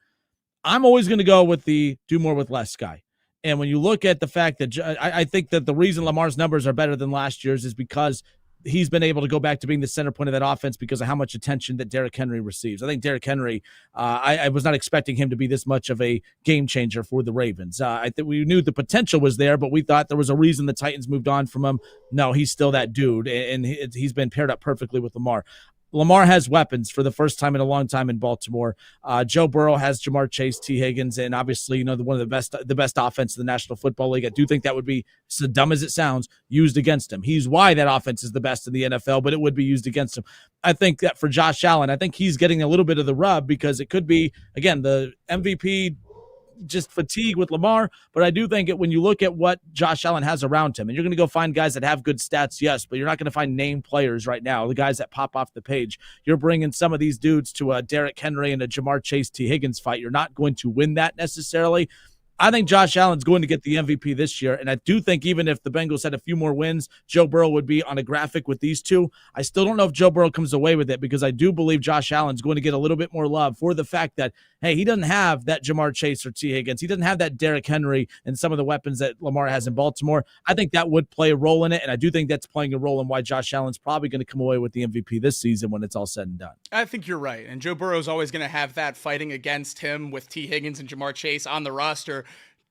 I'm always going to go with the do more with less guy. And when you look at the fact that I think that the reason Lamar's numbers are better than last year's is because he's been able to go back to being the center point of that offense because of how much attention that Derrick Henry receives. I think Derrick Henry, I was not expecting him to be this much of a game changer for the Ravens. I think we knew the potential was there, but we thought there was a reason the Titans moved on from him. No, he's still that dude, and he's been paired up perfectly with Lamar. Lamar has weapons for the first time in a long time in Baltimore. Joe Burrow has Jamar Chase, T. Higgins, and obviously, one of the best offense in the National Football League. I do think that would be, so dumb as it sounds, used against him. He's why that offense is the best in the NFL, but it would be used against him. I think that for Josh Allen, I think he's getting a little bit of the rub because it could be, again, the MVP just fatigue with Lamar, but I do think that when you look at what Josh Allen has around him, and you're going to go find guys that have good stats, yes, but you're not going to find name players right now, the guys that pop off the page. You're bringing some of these dudes to a Derrick Henry and a Jamar Chase T. Higgins fight. You're not going to win that necessarily. I think Josh Allen's going to get the MVP this year, and I do think even if the Bengals had a few more wins, Joe Burrow would be on a graphic with these two. I still don't know if Joe Burrow comes away with it because I do believe Josh Allen's going to get a little bit more love for the fact that, hey, he doesn't have that Jamar Chase or T. Higgins. He doesn't have that Derrick Henry and some of the weapons that Lamar has in Baltimore. I think that would play a role in it, and I do think that's playing a role in why Josh Allen's probably going to come away with the MVP this season when it's all said and done. I think you're right, and Joe Burrow's always going to have that fighting against him with T. Higgins and Jamar Chase on the roster,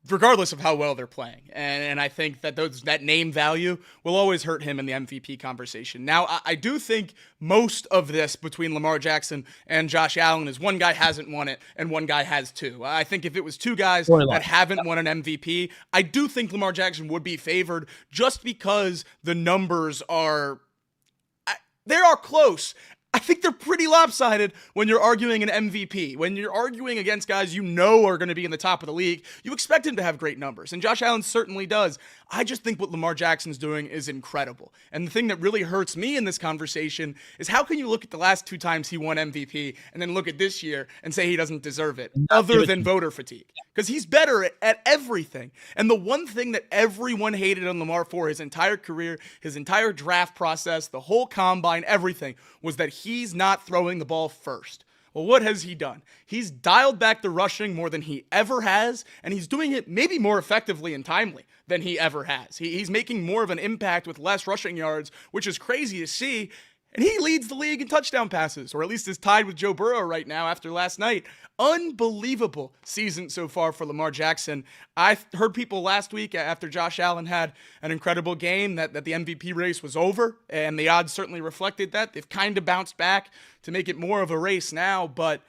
regardless of how well they're playing. And I think that that name value will always hurt him in the MVP conversation. Now, I do think most of this between Lamar Jackson and Josh Allen is one guy hasn't won it and one guy has two. I think if it was two guys that haven't won an MVP, I do think Lamar Jackson would be favored just because the numbers they are close. I think they're pretty lopsided when you're arguing an MVP. When you're arguing against guys you know are going to be in the top of the league, you expect him to have great numbers, and Josh Allen certainly does. I just think what Lamar Jackson's doing is incredible. And the thing that really hurts me in this conversation is how can you look at the last two times he won MVP and then look at this year and say he doesn't deserve it, other than voter fatigue? Because he's better at everything. And the one thing that everyone hated on Lamar for his entire career, his entire draft process, the whole combine, everything, was that he's not throwing the ball first. Well, what has he done? He's dialed back the rushing more than he ever has, and he's doing it maybe more effectively and timely than he ever has. He's making more of an impact with less rushing yards, which is crazy to see. And he leads the league in touchdown passes, or at least is tied with Joe Burrow right now after last night. Unbelievable season so far for Lamar Jackson. I heard people last week after Josh Allen had an incredible game that the MVP race was over, and the odds certainly reflected that. They've kind of bounced back to make it more of a race now, but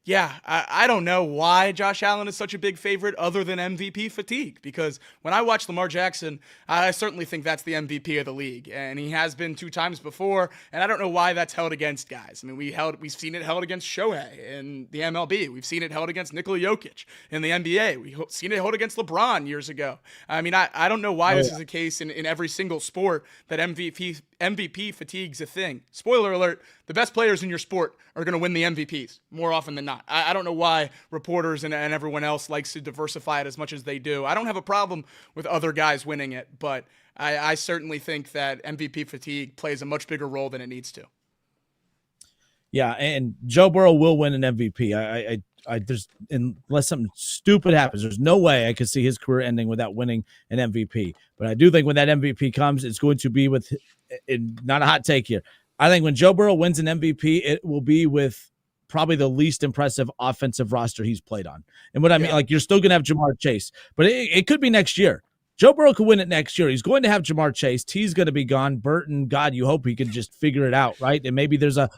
yeah, I don't know why Josh Allen is such a big favorite other than MVP fatigue, because when I watch Lamar Jackson, I certainly think that's the MVP of the league, and he has been two times before, and I don't know why that's held against guys. I mean, we've seen it held against Shohei in the MLB. We've seen it held against Nikola Jokic in the NBA. We've seen it held against LeBron years ago. I mean, I don't know why this is the case in every single sport that MVP fatigue's a thing. Spoiler alert, the best players in your sport are going to win the MVPs more often than not. I don't know why reporters and everyone else likes to diversify it as much as they do. I don't have a problem with other guys winning it, but I certainly think that MVP fatigue plays a much bigger role than it needs to. Yeah, and Joe Burrow will win an MVP. There's, unless something stupid happens, there's no way I could see his career ending without winning an MVP. But I do think when that MVP comes, it's going to be with, not a hot take here, I think when Joe Burrow wins an MVP, it will be with probably the least impressive offensive roster he's played on. And what I mean, like, you're still going to have Jamar Chase, but it could be next year. Joe Burrow could win it next year. He's going to have Jamar Chase. T's going to be gone. Burton, God, you hope he can just figure it out, right? And maybe there's a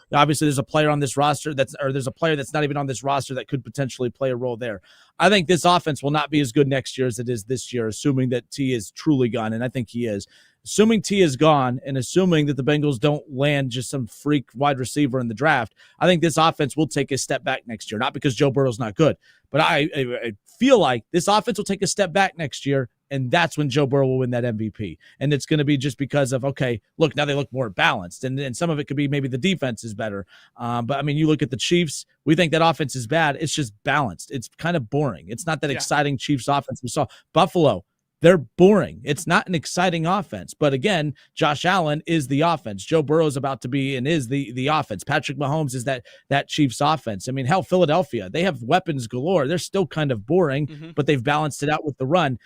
player on this roster there's a player that's not even on this roster that could potentially play a role there. I think this offense will not be as good next year as it is this year, assuming that T is truly gone, and I think he is. Assuming T is gone and assuming that the Bengals don't land just some freak wide receiver in the draft, I think this offense will take a step back next year. Not because Joe Burrow's not good, but I feel like this offense will take a step back next year, and that's when Joe Burrow will win that MVP. And it's going to be just because of, okay, look, now they look more balanced, and some of it could be maybe the defense is better. But, I mean, you look at the Chiefs, we think that offense is bad. It's just balanced. It's kind of boring. It's not that exciting Chiefs offense we saw. Buffalo, they're boring. It's not an exciting offense. But again, Josh Allen is the offense. Joe Burrow is about to be and is the offense. Patrick Mahomes is that Chiefs offense. I mean, hell, Philadelphia, they have weapons galore. They're still kind of boring, but they've balanced it out with the run.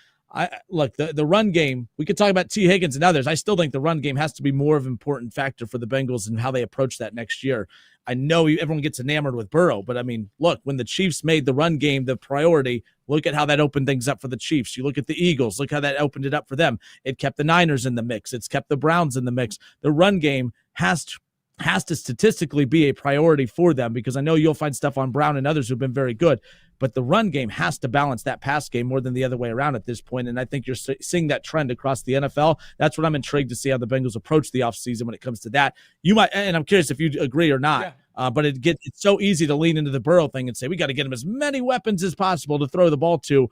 Look, the run game, we could talk about T. Higgins and others. I still think the run game has to be more of an important factor for the Bengals and how they approach that next year. I know everyone gets enamored with Burrow, but I mean, look, when the Chiefs made the run game the priority, look at how that opened things up for the Chiefs. You look at the Eagles, look how that opened it up for them. It kept the Niners in the mix. It's kept the Browns in the mix. The run game has to statistically be a priority for them, because I know you'll find stuff on Brown and others who've been very good, but the run game has to balance that pass game more than the other way around at this point. And I think you're seeing that trend across the NFL. That's what I'm intrigued to see how the Bengals approach the offseason when it comes to that. You might, and I'm curious if you agree or not. But it's so easy to lean into the Burrow thing and say, we got to get him as many weapons as possible to throw the ball to.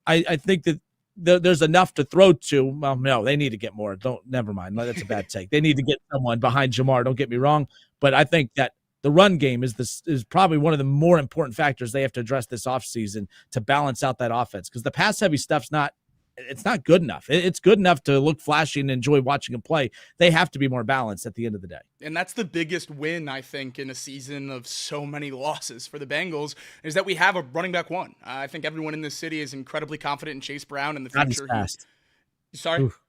I think that there's enough to throw to. Well, no, they need to get more. Never mind. That's a bad take. They need to get someone behind Jamar. Don't get me wrong. But I think that the run game is probably one of the more important factors they have to address this offseason to balance out that offense, because the pass heavy stuff's not good enough. It's good enough to look flashy and enjoy watching them play. They have to be more balanced at the end of the day. And that's the biggest win, I think, in a season of so many losses for the Bengals, is that we have a running back one. I think everyone in this city is incredibly confident in Chase Brown in the future. Not as fast. Sorry? Oof.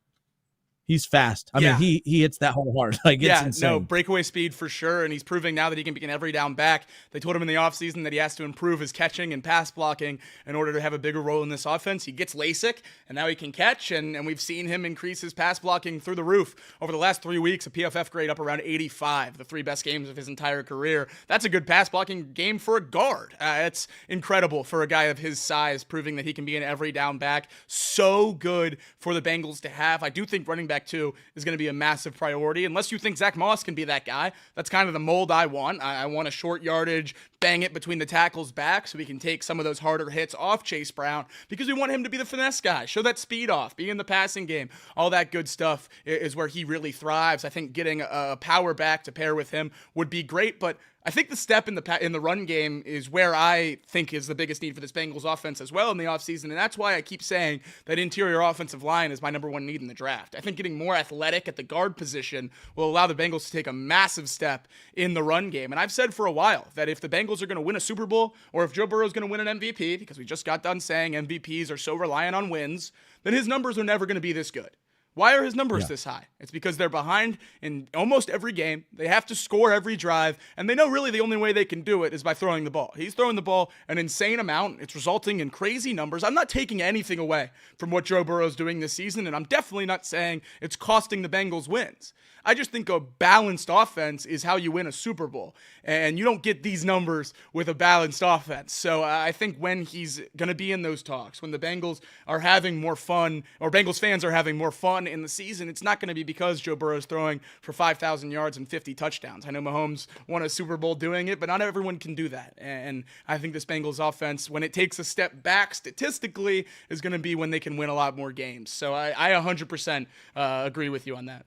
He's fast. I mean, he hits that hole hard. Like, it's insane. No, breakaway speed for sure, and he's proving now that he can be an every down back. They told him in the offseason that he has to improve his catching and pass blocking in order to have a bigger role in this offense. He gets LASIK, and now he can catch, and we've seen him increase his pass blocking through the roof over the last 3 weeks. A PFF grade up around 85, the 3 best games of his entire career. That's a good pass blocking game for a guard. It's incredible for a guy of his size, proving that he can be an every down back. So good for the Bengals to have. I do think running back 2 is going to be a massive priority, unless you think Zach Moss can be that guy. That's kind of the mold I want. I want a short yardage, bang it between the tackles back so we can take some of those harder hits off Chase Brown, because we want him to be the finesse guy, show that speed off, be in the passing game. All that good stuff is where he really thrives. I think getting a power back to pair with him would be great, but I think the step in the run game is where I think is the biggest need for this Bengals offense as well in the offseason, and that's why I keep saying that interior offensive line is my number 1 need in the draft. I think getting more athletic at the guard position will allow the Bengals to take a massive step in the run game. And I've said for a while that if the Bengals are going to win a Super Bowl, or if Joe Burrow is going to win an MVP, because we just got done saying MVPs are so reliant on wins, then his numbers are never going to be this good. Why are his numbers this high? It's because they're behind in almost every game. They have to score every drive, and they know really the only way they can do it is by throwing the ball. He's throwing the ball an insane amount. It's resulting in crazy numbers. I'm not taking anything away from what Joe Burrow's doing this season, and I'm definitely not saying it's costing the Bengals wins. I just think a balanced offense is how you win a Super Bowl, and you don't get these numbers with a balanced offense. So I think when he's going to be in those talks, when the Bengals are having more fun, or Bengals fans are having more fun in the season, it's not going to be because Joe Burrow's throwing for 5,000 yards and 50 touchdowns. I know Mahomes won a Super Bowl doing it, but not everyone can do that. And I think this Bengals offense, when it takes a step back statistically, is going to be when they can win a lot more games. So I 100% agree with you on that.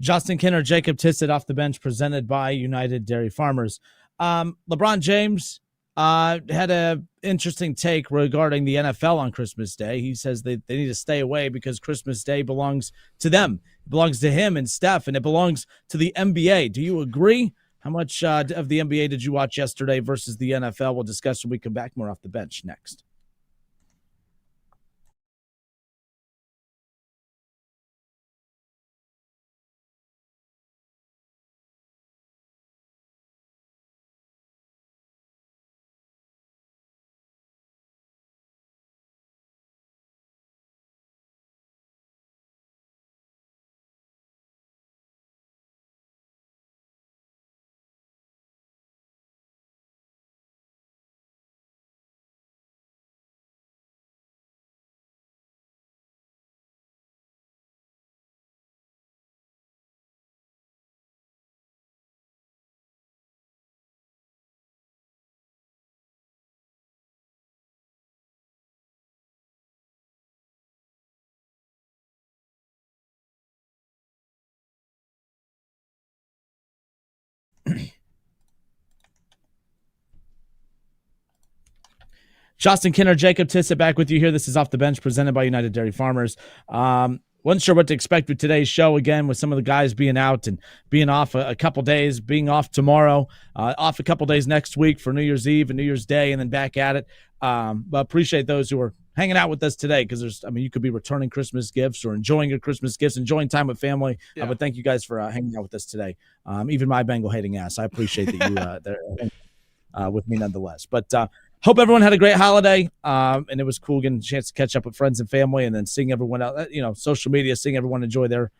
Justin Kinner, Jacob Tissett off the bench, presented by United Dairy Farmers. LeBron James had an interesting take regarding the NFL on Christmas Day. He says they need to stay away because Christmas Day belongs to them. It belongs to him and Steph, and it belongs to the NBA. Do you agree? How much of the NBA did you watch yesterday versus the NFL? We'll discuss when we come back. More off the bench next. Justin Kinner, Jacob Tissett back with you here. This is Off the Bench, presented by United Dairy Farmers. Wasn't sure what to expect with today's show, again, with some of the guys being out and being off a couple days, being off tomorrow, off a couple days next week for New Year's Eve and New Year's Day, and then back at it. But appreciate those who are hanging out with us today, because you could be returning Christmas gifts or enjoying your Christmas gifts, enjoying time with family. Yeah. But thank you guys for hanging out with us today. Even my Bengal hating ass, I appreciate that you there with me nonetheless. But hope everyone had a great holiday, and it was cool getting a chance to catch up with friends and family, and then seeing everyone out, social media, seeing everyone enjoy their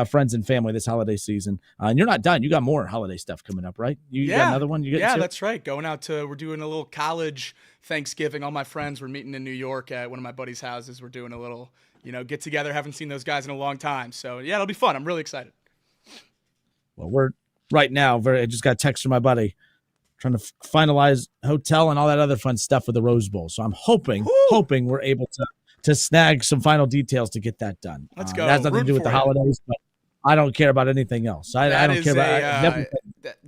friends and family this holiday season. And you're not done. You got more holiday stuff coming up, right? You got another one? That's right. We're doing a little college Thanksgiving. All my friends, we're meeting in New York at one of my buddies' houses. We're doing a little, get together. Haven't seen those guys in a long time. So, yeah, it'll be fun. I'm really excited. Well, right now. I just got a text from my buddy trying to finalize hotel and all that other fun stuff for the Rose Bowl. So I'm hoping we're able to snag some final details to get that done. Let's go. It has nothing to do with the holidays, but I don't care about anything else. I don't care about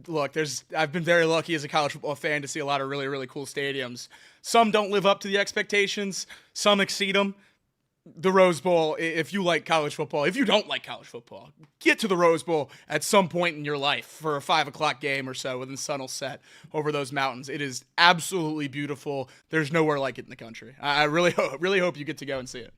look, I've been very lucky as a college football fan to see a lot of really, really cool stadiums. Some don't live up to the expectations. Some exceed them. The Rose Bowl, if you like college football, if you don't like college football, get to the Rose Bowl at some point in your life for a 5 o'clock game or so when the sun will set over those mountains. It is absolutely beautiful. There's nowhere like it in the country. I really hope you get to go and see it.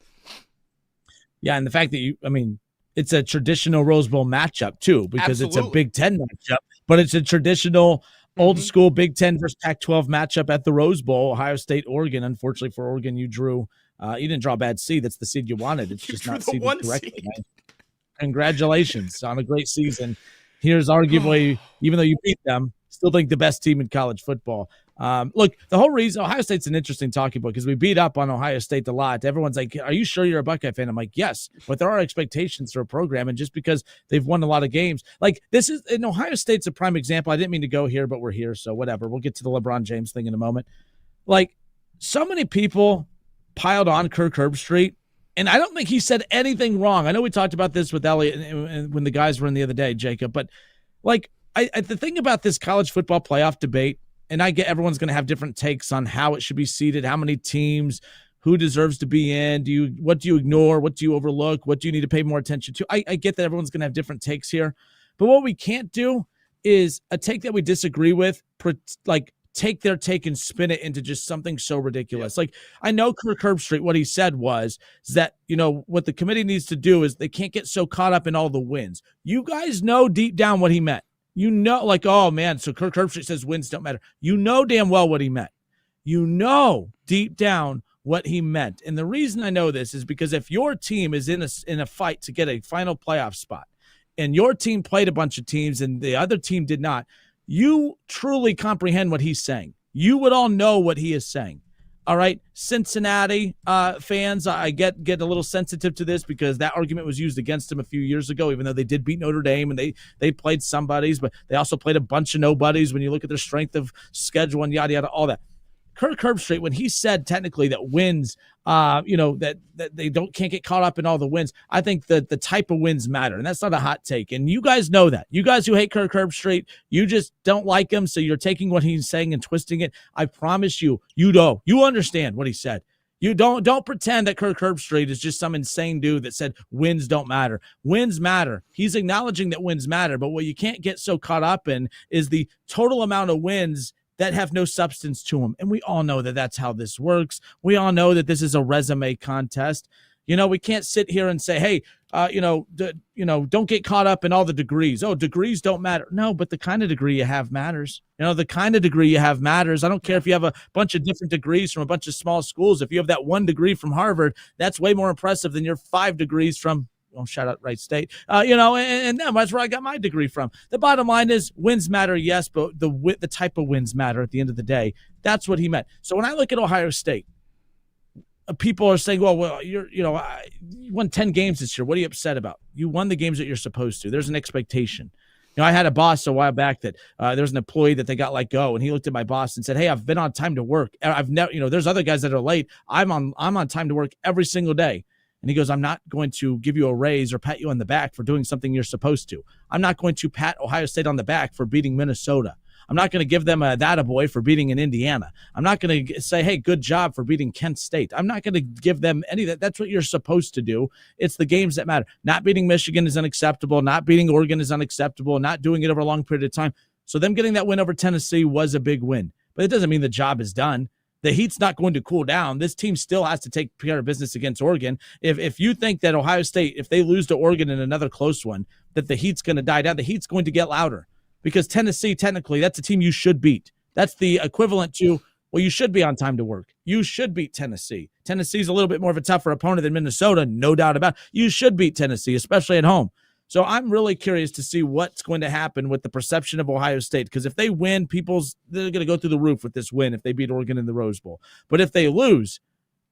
Yeah, and the fact that it's a traditional Rose Bowl matchup too, because It's a Big Ten matchup, but it's a traditional old school Big Ten versus Pac-12 matchup at the Rose Bowl. Ohio State, Oregon. Unfortunately for Oregon, you didn't draw a bad seed. That's the seed you wanted. It's just not seeded correctly. Seed. Congratulations on a great season. Here's arguably, even though you beat them, still think the best team in college football. Look, the whole reason Ohio State's an interesting talking point because we beat up on Ohio State a lot. Everyone's like, are you sure you're a Buckeye fan? I'm like, yes, but there are expectations for a program. And just because they've won a lot of games, like and Ohio State's a prime example. I didn't mean to go here, but we're here. So whatever. We'll get to the LeBron James thing in a moment. Like, so many people piled on Kirk Herbstreit, and I don't think he said anything wrong. I know we talked about this with Elliot when the guys were in the other day, Jacob, but like the thing about this college football playoff debate, and I get everyone's going to have different takes on how it should be seeded, how many teams, who deserves to be in, what do you ignore, what do you overlook, what do you need to pay more attention to? I get that everyone's going to have different takes here, but what we can't do is a take that we disagree with, take their take and spin it into just something so ridiculous. Like, I know Kirk Herbstreit, what he said was that, what the committee needs to do is they can't get so caught up in all the wins. You guys know deep down what he meant. Oh man, so Kirk Herbstreit says wins don't matter. You know damn well what he meant. You know deep down what he meant. And the reason I know this is because if your team is in a fight to get a final playoff spot, and your team played a bunch of teams and the other team did not, you truly comprehend what he's saying. You would all know what he is saying. All right, Cincinnati fans, I get a little sensitive to this because that argument was used against them a few years ago, even though they did beat Notre Dame and they played somebodies, but they also played a bunch of nobodies when you look at their strength of schedule and yada, yada, all that. Kirk Herbstreit, when he said technically that wins, that they can't get caught up in all the wins, I think that the type of wins matter, and that's not a hot take. And you guys know that. You guys who hate Kirk Herbstreit, you just don't like him, so you're taking what he's saying and twisting it. I promise you, you understand what he said. You don't pretend that Kirk Herbstreit is just some insane dude that said wins don't matter. Wins matter. He's acknowledging that wins matter, but what you can't get so caught up in is the total amount of wins that have no substance to them. And we all know that that's how this works. We all know that this is a resume contest. We can't sit here and say, hey, don't get caught up in all the degrees. Oh, degrees don't matter. No, but the kind of degree you have matters. The kind of degree you have matters. I don't care if you have a bunch of different degrees from a bunch of small schools. If you have that 1 degree from Harvard, that's way more impressive than your 5 degrees from, shout out Wright State, and that's where I got my degree from. The bottom line is wins matter, yes, but the type of wins matter at the end of the day. That's what he meant. So when I look at Ohio State, people are saying, well, you won 10 games this year. What are you upset about? You won the games that you're supposed to. There's an expectation. I had a boss a while back that there's an employee that they got let go, and he looked at my boss and said, hey, I've been on time to work. I've never, there's other guys that are late. I'm on time to work every single day. And he goes, I'm not going to give you a raise or pat you on the back for doing something you're supposed to. I'm not going to pat Ohio State on the back for beating Minnesota. I'm not going to give them a that-a-boy for beating in Indiana. I'm not going to say, hey, good job for beating Kent State. I'm not going to give them any of that. That's what you're supposed to do. It's the games that matter. Not beating Michigan is unacceptable. Not beating Oregon is unacceptable. Not doing it over a long period of time. So them getting that win over Tennessee was a big win. But it doesn't mean the job is done. The heat's not going to cool down. This team still has to take care of business against Oregon. If you think that Ohio State, if they lose to Oregon in another close one, that the heat's going to die down, the heat's going to get louder. Because Tennessee, technically, that's a team you should beat. That's the equivalent to, well, you should be on time to work. You should beat Tennessee. Tennessee's a little bit more of a tougher opponent than Minnesota, no doubt about it. You should beat Tennessee, especially at home. So I'm really curious to see what's going to happen with the perception of Ohio State, because if they win, they're going to go through the roof with this win if they beat Oregon in the Rose Bowl. But if they lose,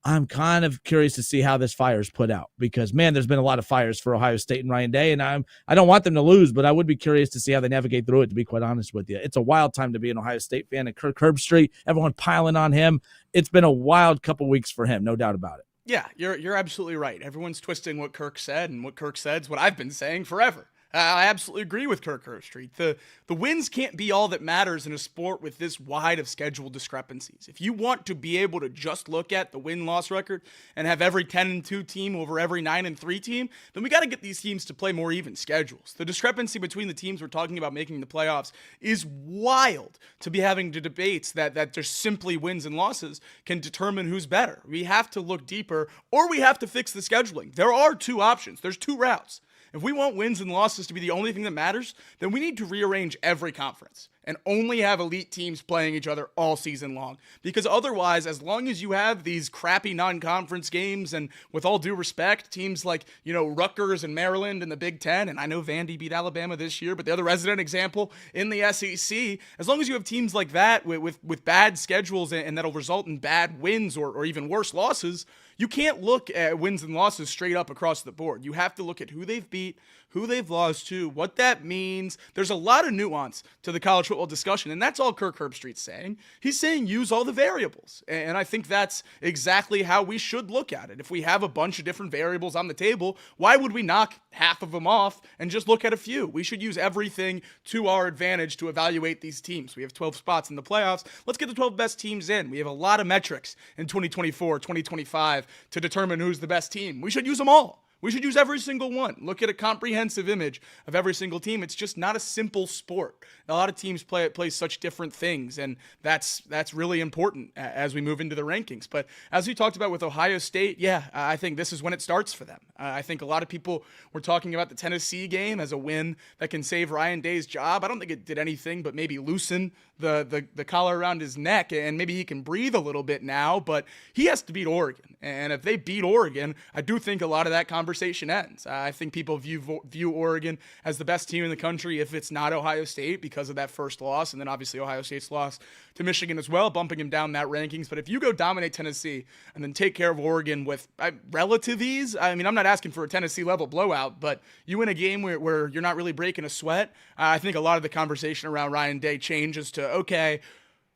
I'm kind of curious to see how this fire is put out because, man, there's been a lot of fires for Ohio State and Ryan Day, and I don't want them to lose, but I would be curious to see how they navigate through it, to be quite honest with you. It's a wild time to be an Ohio State fan, and Kirk Herbstreit, everyone piling on him. It's been a wild couple weeks for him, no doubt about it. Yeah, you're absolutely right. Everyone's twisting what Kirk said, and what Kirk said is what I've been saying forever. I absolutely agree with Kirk Herbstreit. The wins can't be all that matters in a sport with this wide of schedule discrepancies. If you want to be able to just look at the win-loss record and have every 10-2 team over every 9-3 team, then we got to get these teams to play more even schedules. The discrepancy between the teams we're talking about making the playoffs is wild to be having to debates that just simply wins and losses can determine who's better. We have to look deeper, or we have to fix the scheduling. There are two options. There's two routes. If we want wins and losses to be the only thing that matters, then we need to rearrange every conference and only have elite teams playing each other all season long. Because otherwise, as long as you have these crappy non-conference games, and with all due respect, teams like, Rutgers and Maryland in the Big Ten, and I know Vandy beat Alabama this year, but the other resident example in the SEC, as long as you have teams like that with bad schedules and that'll result in bad wins or even worse losses, you can't look at wins and losses straight up across the board. You have to look at who they've beat, who they've lost to, what that means. There's a lot of nuance to the college football discussion, and that's all Kirk Herbstreit's saying. He's saying use all the variables, and I think that's exactly how we should look at it. If we have a bunch of different variables on the table, why would we knock half of them off and just look at a few? We should use everything to our advantage to evaluate these teams. We have 12 spots in the playoffs. Let's get the 12 best teams in. We have a lot of metrics in 2024, 2025 to determine who's the best team. We should use them all. We should use every single one. Look at a comprehensive image of every single team. It's just not a simple sport. A lot of teams play such different things, and that's really important as we move into the rankings. But as we talked about with Ohio State, yeah, I think this is when it starts for them. I think a lot of people were talking about the Tennessee game as a win that can save Ryan Day's job. I don't think it did anything but maybe loosen the collar around his neck, and maybe he can breathe a little bit now, but he has to beat Oregon. And if they beat Oregon, I do think a lot of that conversation ends. I think people view Oregon as the best team in the country if it's not Ohio State because of that first loss, and then obviously Ohio State's loss to Michigan as well, bumping him down that rankings. But if you go dominate Tennessee and then take care of Oregon with relative ease, I mean, I'm not asking for a Tennessee-level blowout, but you win a game where you're not really breaking a sweat, I think a lot of the conversation around Ryan Day changes to, okay,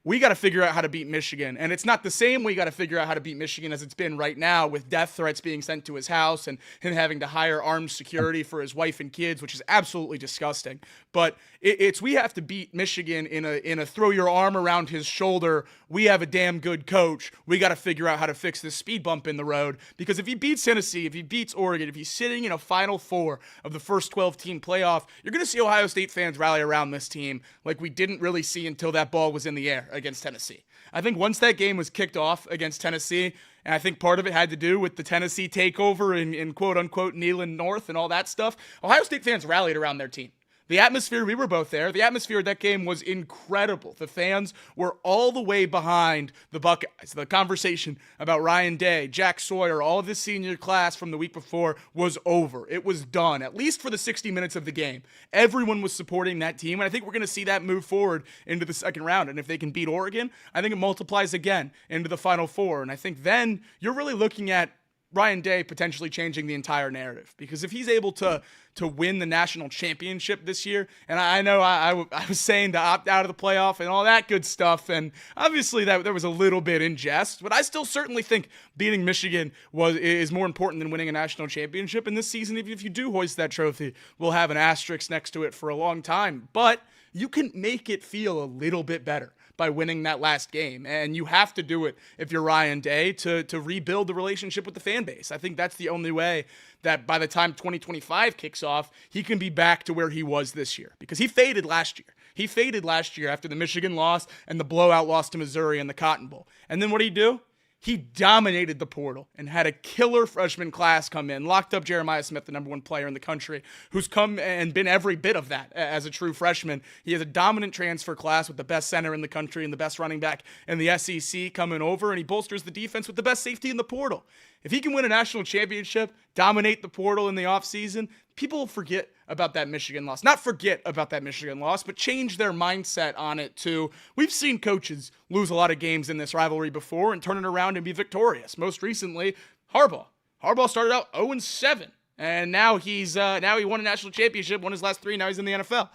we got to figure out how to beat Michigan. And it's not the same we got to figure out how to beat Michigan as it's been right now, with death threats being sent to his house and him having to hire armed security for his wife and kids, which is absolutely disgusting. But it's we have to beat Michigan in a throw your arm around his shoulder, we have a damn good coach, we got to figure out how to fix this speed bump in the road. Because if he beats Tennessee, if he beats Oregon, if he's sitting in a Final Four of the first 12-team playoff, you're going to see Ohio State fans rally around this team like we didn't really see until that ball was in the air against Tennessee. I think once that game was kicked off against Tennessee, and I think part of it had to do with the Tennessee takeover in quote-unquote Neyland North and all that stuff, Ohio State fans rallied around their team. The atmosphere, we were both there. The atmosphere of that game was incredible. The fans were all the way behind the Buckeyes. The conversation about Ryan Day, Jack Sawyer, all of the senior class from the week before was over. It was done, at least for the 60 minutes of the game. Everyone was supporting that team, and I think we're going to see that move forward into the second round. And if they can beat Oregon, I think it multiplies again into the Final Four. And I think then you're really looking at Ryan Day potentially changing the entire narrative, because if he's able to win the national championship this year, and I know I was saying to opt out of the playoff and all that good stuff, and obviously that there was a little bit in jest, but I still certainly think beating Michigan is more important than winning a national championship. And this season, if you do hoist that trophy, we'll have an asterisk next to it for a long time. But you can make it feel a little bit better by winning that last game. And you have to do it if you're Ryan Day to rebuild the relationship with the fan base. I think that's the only way that by the time 2025 kicks off, he can be back to where he was this year, because he faded last year. He faded last year after the Michigan loss and the blowout loss to Missouri in the Cotton Bowl. And then what did he do? He dominated the portal and had a killer freshman class come in, locked up Jeremiah Smith, the number one player in the country, who's come and been every bit of that as a true freshman. He has a dominant transfer class with the best center in the country and the best running back in the SEC coming over, and he bolsters the defense with the best safety in the portal. If he can win a national championship, dominate the portal in the offseason, people will forget about that Michigan loss. Not forget about that Michigan loss, but change their mindset on it too. We've seen coaches lose a lot of games in this rivalry before and turn it around and be victorious. Most recently, Harbaugh. Harbaugh started out 0-7, and now he won a national championship, won his last 3, now he's in the NFL.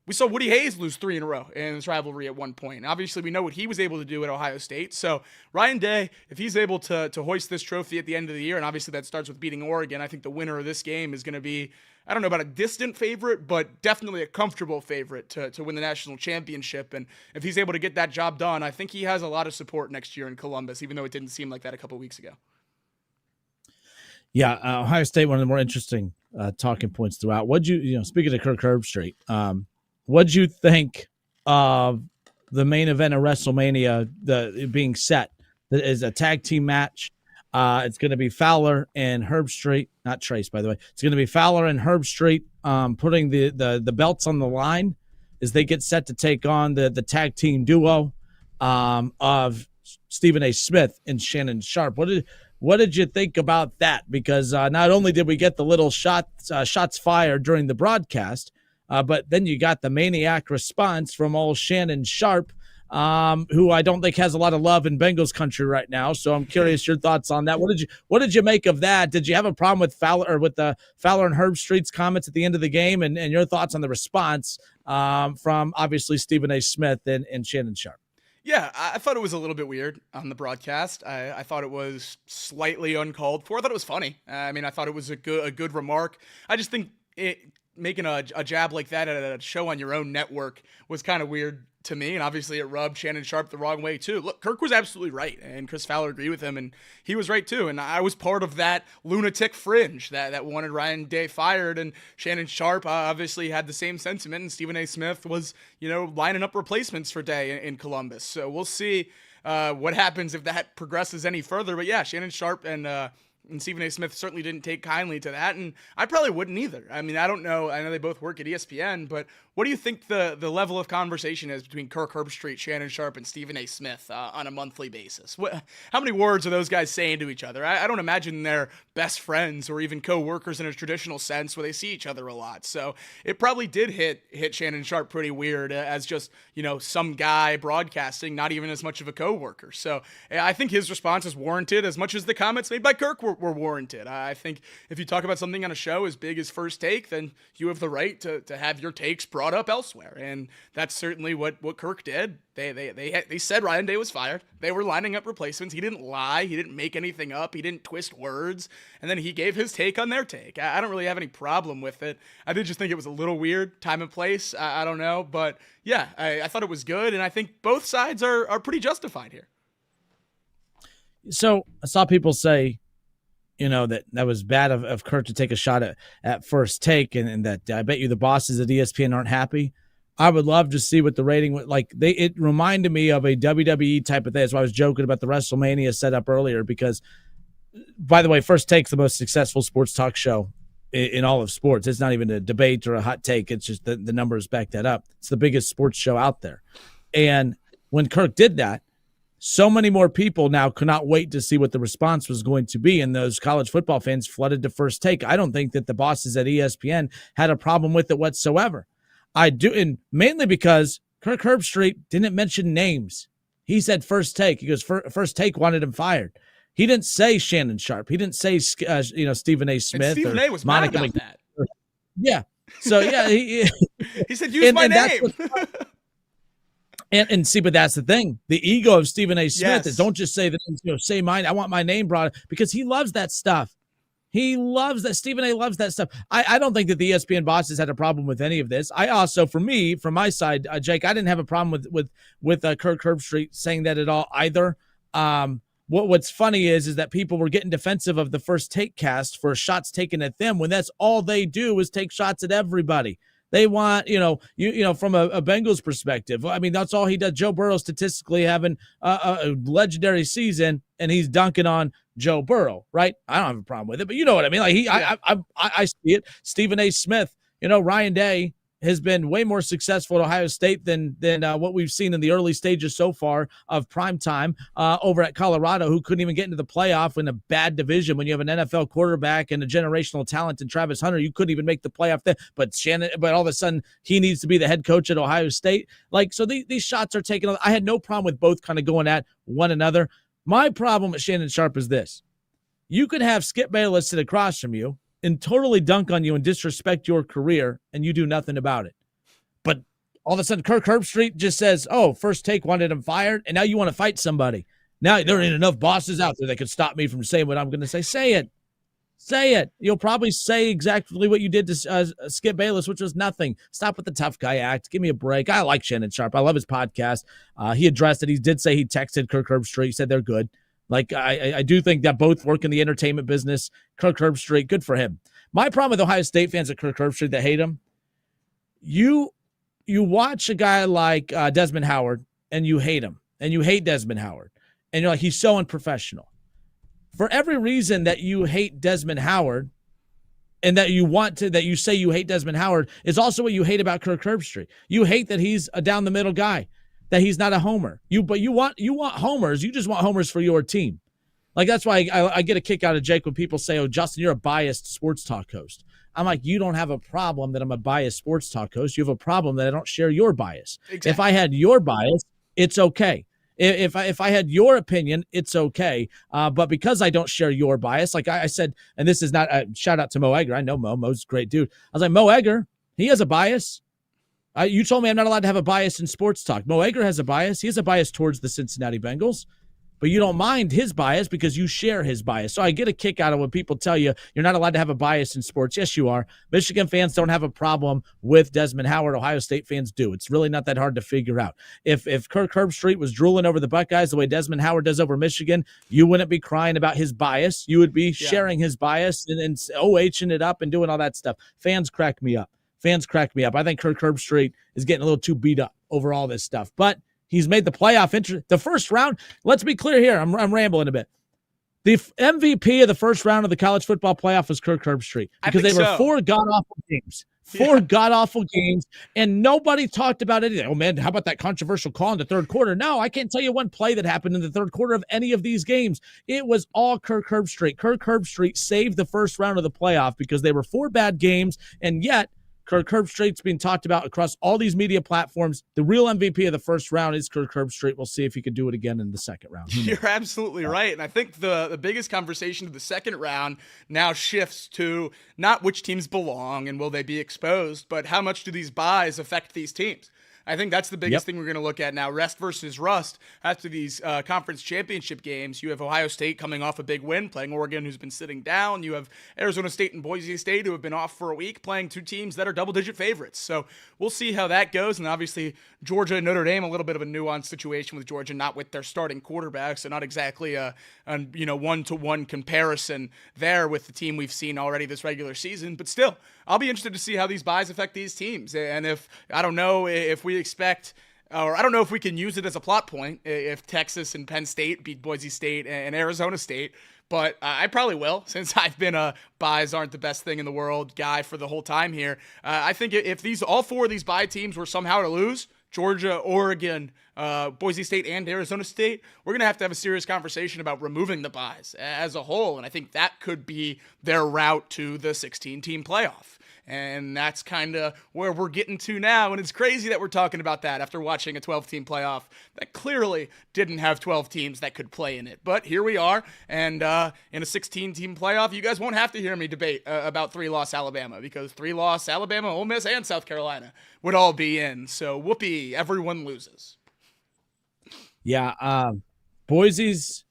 We saw Woody Hayes lose 3 in a row in this rivalry at one point. Obviously, we know what he was able to do at Ohio State. So Ryan Day, if he's able to hoist this trophy at the end of the year, and obviously that starts with beating Oregon, I think the winner of this game is going to be, I don't know about a distant favorite, but definitely a comfortable favorite to win the national championship. And if he's able to get that job done, I think he has a lot of support next year in Columbus, even though it didn't seem like that a couple weeks ago. Yeah, Ohio State, one of the more interesting talking points throughout. Speaking of Kirk Herbstreit, what'd you think of the main event of WrestleMania being set? That is a tag team match. It's going to be Fowler and Herbstreit, not Trace, by the way. It's going to be Fowler and Herbstreit putting the belts on the line as they get set to take on the tag team duo of Stephen A. Smith and Shannon Sharp. What did you think about that? Because not only did we get the little shots fired during the broadcast, but then you got the maniac response from old Shannon Sharp, who I don't think has a lot of love in Bengals country right now. So I'm curious your thoughts on that. What did you make of that? Did you have a problem with Fowler and Herbstreit's comments at the end of the game, and your thoughts on the response from obviously Stephen A. Smith and Shannon Sharp? Yeah, I thought it was a little bit weird on the broadcast. I thought it was slightly uncalled for. I thought it was funny. I thought it was a good remark. I just think making a jab like that at a show on your own network was kind of weird to me, and obviously it rubbed Shannon Sharp the wrong way too. Look, Kirk was absolutely right, and Chris Fowler agreed with him, and he was right too. And I was part of that lunatic fringe that wanted Ryan Day fired, and Shannon Sharp obviously had the same sentiment, and Stephen A. Smith was, lining up replacements for Day in Columbus. So we'll see what happens if that progresses any further. But yeah, Shannon Sharp and Stephen A. Smith certainly didn't take kindly to that, and I probably wouldn't either. I don't know. I know they both work at ESPN, but what do you think the level of conversation is between Kirk Herbstreit, Shannon Sharp, and Stephen A. Smith on a monthly basis? How many words are those guys saying to each other? I don't imagine they're best friends or even co-workers in a traditional sense where they see each other a lot. So it probably did hit Shannon Sharp pretty weird as just, some guy broadcasting, not even as much of a co-worker. So I think his response is warranted as much as the comments made by Kirk were warranted. I think if you talk about something on a show as big as First Take, then you have the right to have your takes brought up elsewhere. And that's certainly what Kirk did. They said Ryan Day was fired. They were lining up replacements. He didn't lie. He didn't make anything up. He didn't twist words. And then he gave his take on their take. I don't really have any problem with it. I did just think it was a little weird, time and place. I don't know. But yeah, I thought it was good. And I think both sides are pretty justified here. So I saw people say, that was bad of Kirk to take a shot at First Take, and that I bet you the bosses at ESPN aren't happy. I would love to see what the rating would like. It reminded me of a WWE type of thing. That's why I was joking about the WrestleMania setup earlier, because, by the way, First Take's the most successful sports talk show in all of sports. It's not even a debate or a hot take. It's just the numbers back that up. It's the biggest sports show out there. And when Kirk did that, so many more people now could not wait to see what the response was going to be, and those college football fans flooded to First Take. I don't think that the bosses at ESPN had a problem with it whatsoever. I do, and mainly because Kirk Herbstreit didn't mention names. He said First Take. He goes, First Take wanted him fired. He didn't say Shannon Sharp. He didn't say Stephen A. Smith. And Stephen A. was Monica mad about that. Yeah. So yeah, he said use my name. And see, but that's the thing. The ego of Stephen A. Smith is don't just say the name, say mine. I want my name brought because he loves that stuff. He loves that. Stephen A. loves that stuff. I don't think that the ESPN bosses had a problem with any of this. I also, from my side, Jake, I didn't have a problem with Kirk Herbstreit saying that at all either. What's funny is that people were getting defensive of the First Take cast for shots taken at them when that's all they do is take shots at everybody. They want, from a Bengals perspective. I mean, that's all he does. Joe Burrow statistically having a legendary season, and he's dunking on Joe Burrow, right? I don't have a problem with it, but you know what I mean. Like I see it. Stephen A. Smith, Ryan Day has been way more successful at Ohio State than what we've seen in the early stages so far of primetime over at Colorado, who couldn't even get into the playoff in a bad division. When you have an NFL quarterback and a generational talent in Travis Hunter, you couldn't even make the playoff there. But all of a sudden, he needs to be the head coach at Ohio State. So these shots are taken. I had no problem with both kind of going at one another. My problem with Shannon Sharpe is this. You could have Skip Bayless sit across from you and totally dunk on you and disrespect your career, and you do nothing about it. But all of a sudden, Kirk Herbstreit just says, oh, First Take wanted him fired, and now you want to fight somebody. Now there ain't enough bosses out there that could stop me from saying what I'm going to say. Say it. Say it. You'll probably say exactly what you did to Skip Bayless, which was nothing. Stop with the tough guy act. Give me a break. I like Shannon Sharpe. I love his podcast. He addressed it. He did say he texted Kirk Herbstreit. He said they're good. I do think that both work in the entertainment business. Kirk Herbstreit, good for him. My problem with Ohio State fans at Kirk Herbstreit that hate him, you watch a guy like Desmond Howard and you hate him, and you hate Desmond Howard, and you're like, he's so unprofessional. For every reason that you hate Desmond Howard and that you say you hate Desmond Howard is also what you hate about Kirk Herbstreit. You hate that he's a down the middle guy, that he's not a homer. But you want homers. You just want homers for your team. That's why I get a kick out of Jake when people say, oh, Justin, you're a biased sports talk host. I'm like, you don't have a problem that I'm a biased sports talk host. You have a problem that I don't share your bias. Exactly. If I had your bias, it's okay. If I had your opinion, it's okay. But because I don't share your bias, like I said, and this is not a shout out to Mo Egger. I know Mo's a great dude. I was like, Mo Egger, he has a bias. You told me I'm not allowed to have a bias in sports talk. Mo Egger has a bias. He has a bias towards the Cincinnati Bengals. But you don't mind his bias because you share his bias. So I get a kick out of when people tell you you're not allowed to have a bias in sports. Yes, you are. Michigan fans don't have a problem with Desmond Howard. Ohio State fans do. It's really not that hard to figure out. If Kirk Herbstreit was drooling over the Buckeyes the way Desmond Howard does over Michigan, you wouldn't be crying about his bias. You would be sharing his bias and OHing it up and doing all that stuff. Fans crack me up. I think Kirk Herbstreit is getting a little too beat up over all this stuff. But he's made the playoff the first round. Let's be clear here. I'm rambling a bit. The MVP of the first round of the college football playoff was Kirk Herbstreit because they were four god-awful games. God-awful games, and nobody talked about anything. Oh, man, how about that controversial call in the third quarter? No, I can't tell you one play that happened in the third quarter of any of these games. It was all Kirk Herbstreit. Kirk Herbstreit saved the first round of the playoff because they were four bad games, and yet Kirk Herbstreit's being talked about across all these media platforms. The real MVP of the first round is Kirk Herbstreit. We'll see if he can do it again in the second round. You're absolutely right. And I think the biggest conversation of the second round now shifts to not which teams belong and will they be exposed, but how much do these buys affect these teams? I think that's the biggest thing we're going to look at now. Rest versus rust. After these conference championship games, you have Ohio State coming off a big win, playing Oregon, who's been sitting down. You have Arizona State and Boise State, who have been off for a week, playing two teams that are double-digit favorites. So we'll see how that goes. And obviously, Georgia and Notre Dame, a little bit of a nuanced situation with Georgia, not with their starting quarterback, so not exactly a one-to-one comparison there with the team we've seen already this regular season. But still, I'll be interested to see how these buys affect these teams. And I don't know if we expect, or I don't know if we can use it as a plot point if Texas and Penn State beat Boise State and Arizona State, but I probably will, since I've been a buys aren't the best thing in the world guy for the whole time here. I think if all four of these buy teams were somehow to lose, Georgia, Oregon, Boise State, and Arizona State, we're going to have a serious conversation about removing the buys as a whole, and I think that could be their route to the 16-team playoff. And that's kind of where we're getting to now. And it's crazy that we're talking about that after watching a 12-team playoff that clearly didn't have 12 teams that could play in it. But here we are. And in a 16-team playoff, you guys won't have to hear me debate about 3-loss Alabama, because 3-loss Alabama, Ole Miss, and South Carolina would all be in. So whoopee, everyone loses. Yeah, Boise's.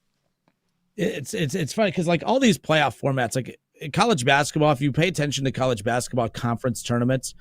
It's funny because like all these playoff formats, like in college basketball, if you pay attention to college basketball conference tournaments,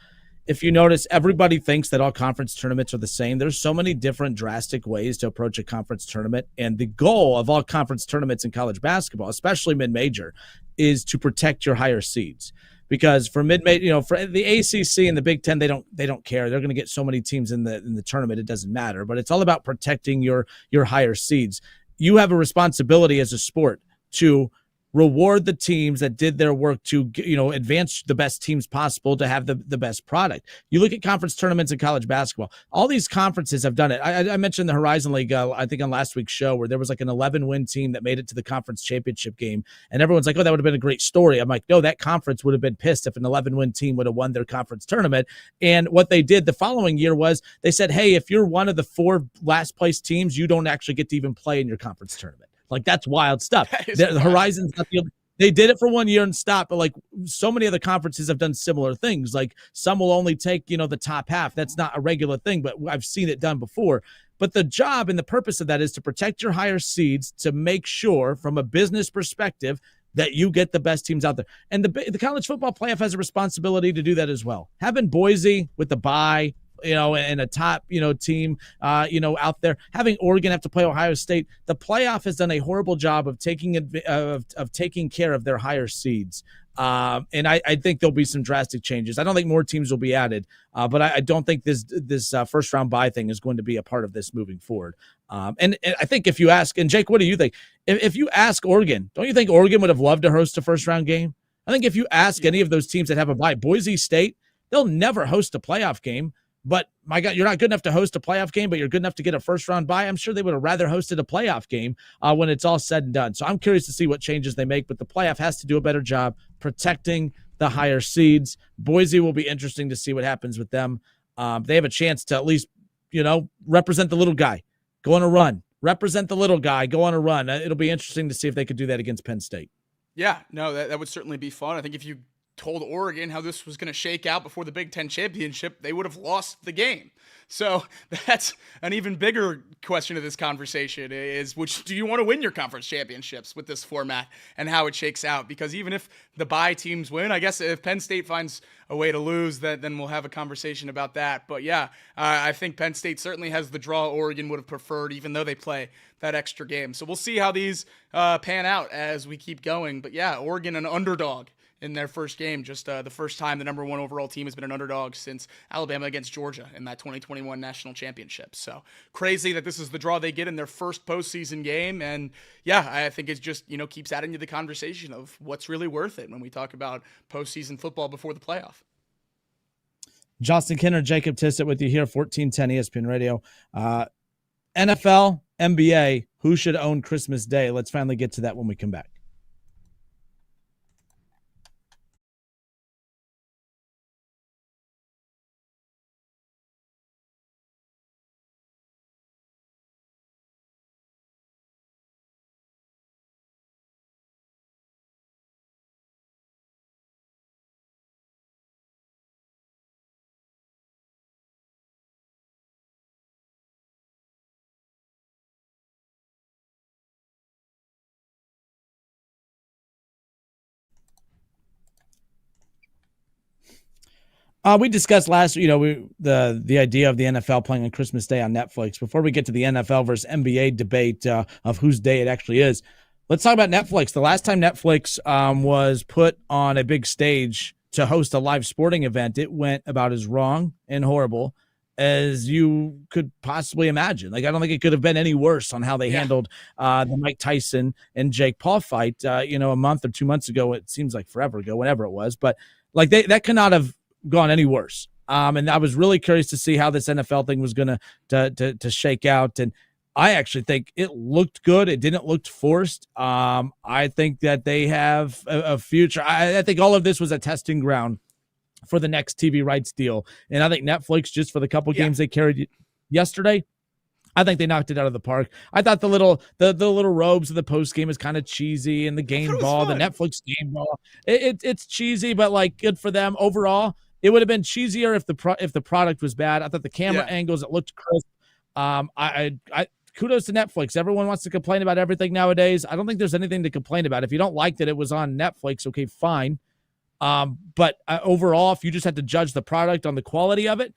if you notice, everybody thinks that all conference tournaments are the same. There's so many different drastic ways to approach a conference tournament. And the goal of all conference tournaments in college basketball, especially mid-major, is to protect your higher seeds. Because for mid-major, for the ACC and the Big Ten, they don't care. They're going to get so many teams in the tournament, it doesn't matter. But it's all about protecting your higher seeds. You have a responsibility as a sport to reward the teams that did their work to, advance the best teams possible to have the best product. You look at conference tournaments in college basketball. All these conferences have done it. I mentioned the Horizon League, I think on last week's show, where there was like an 11-win team that made it to the conference championship game. And everyone's like, oh, that would have been a great story. I'm like, no, that conference would have been pissed if an 11-win team would have won their conference tournament. And what they did the following year was they said, hey, if you're one of the 4 last place teams, you don't actually get to even play in your conference tournament. Like, that's wild stuff. The Horizon's not the only. They did it for 1 year and stopped, but like so many other conferences have done similar things. Like some will only take, the top half. That's not a regular thing, but I've seen it done before. But the job and the purpose of that is to protect your higher seeds, to make sure from a business perspective that you get the best teams out there. And the college football playoff has a responsibility to do that as well. Having Boise with the bye, and a top, team, out there, having Oregon have to play Ohio State. The playoff has done a horrible job of taking care of their higher seeds. And I think there'll be some drastic changes. I don't think more teams will be added, but I don't think this first round bye thing is going to be a part of this moving forward. And I think if you ask, and Jake, what do you think? If you ask Oregon, don't you think Oregon would have loved to host a first round game? I think if you ask any of those teams that have a bye, Boise State, they'll never host a playoff game. But my God, you're not good enough to host a playoff game, but you're good enough to get a first round bye. I'm sure they would have rather hosted a playoff game when it's all said and done. So I'm curious to see what changes they make, but the playoff has to do a better job protecting the higher seeds. Boise will be interesting to see what happens with them. They have a chance to at least, represent the little guy, go on a run, represent the little guy, go on a run. It'll be interesting to see if they could do that against Penn State. Yeah, no, that would certainly be fun. I think if you told Oregon how this was going to shake out before the Big Ten championship, they would have lost the game. So that's an even bigger question of this conversation is, which do you want to win your conference championships with this format and how it shakes out? Because even if the bye teams win, I guess if Penn State finds a way to lose, then we'll have a conversation about that. But yeah, I think Penn State certainly has the draw Oregon would have preferred, even though they play that extra game. So we'll see how these pan out as we keep going. But yeah, Oregon an underdog in their first game, just the first time the number 1 overall team has been an underdog since Alabama against Georgia in that 2021 national championship. So crazy that this is the draw they get in their first postseason game. And yeah, I think it just, keeps adding to the conversation of what's really worth it when we talk about postseason football before the playoff. Justin Kinner, Jacob Tissett with you here, 1410 ESPN Radio. NFL, NBA, who should own Christmas Day? Let's finally get to that when we come back. We discussed last, the idea of the NFL playing on Christmas Day on Netflix. Before we get to the NFL versus NBA debate of whose day it actually is, let's talk about Netflix. The last time Netflix was put on a big stage to host a live sporting event, it went about as wrong and horrible as you could possibly imagine. Like, I don't think it could have been any worse on how they handled the Mike Tyson and Jake Paul fight, a month or 2 months ago. It seems like forever ago, whenever it was. But like that could not have gone any worse. And I was really curious to see how this NFL thing was going to shake out. And I actually think it looked good. It didn't look forced. I think that they have a future. I think all of this was a testing ground for the next TV rights deal. And I think Netflix, just for the couple games they carried yesterday, I think they knocked it out of the park. I thought the little robes of the post game is kind of cheesy, and the game ball, the Netflix game ball, it's cheesy, but like good for them overall. It would have been cheesier if the product was bad. I thought the camera angles, it looked crisp. I kudos to Netflix. Everyone wants to complain about everything nowadays. I don't think there's anything to complain about. If you don't like that it was on Netflix, okay, fine. But overall, if you just had to judge the product on the quality of it,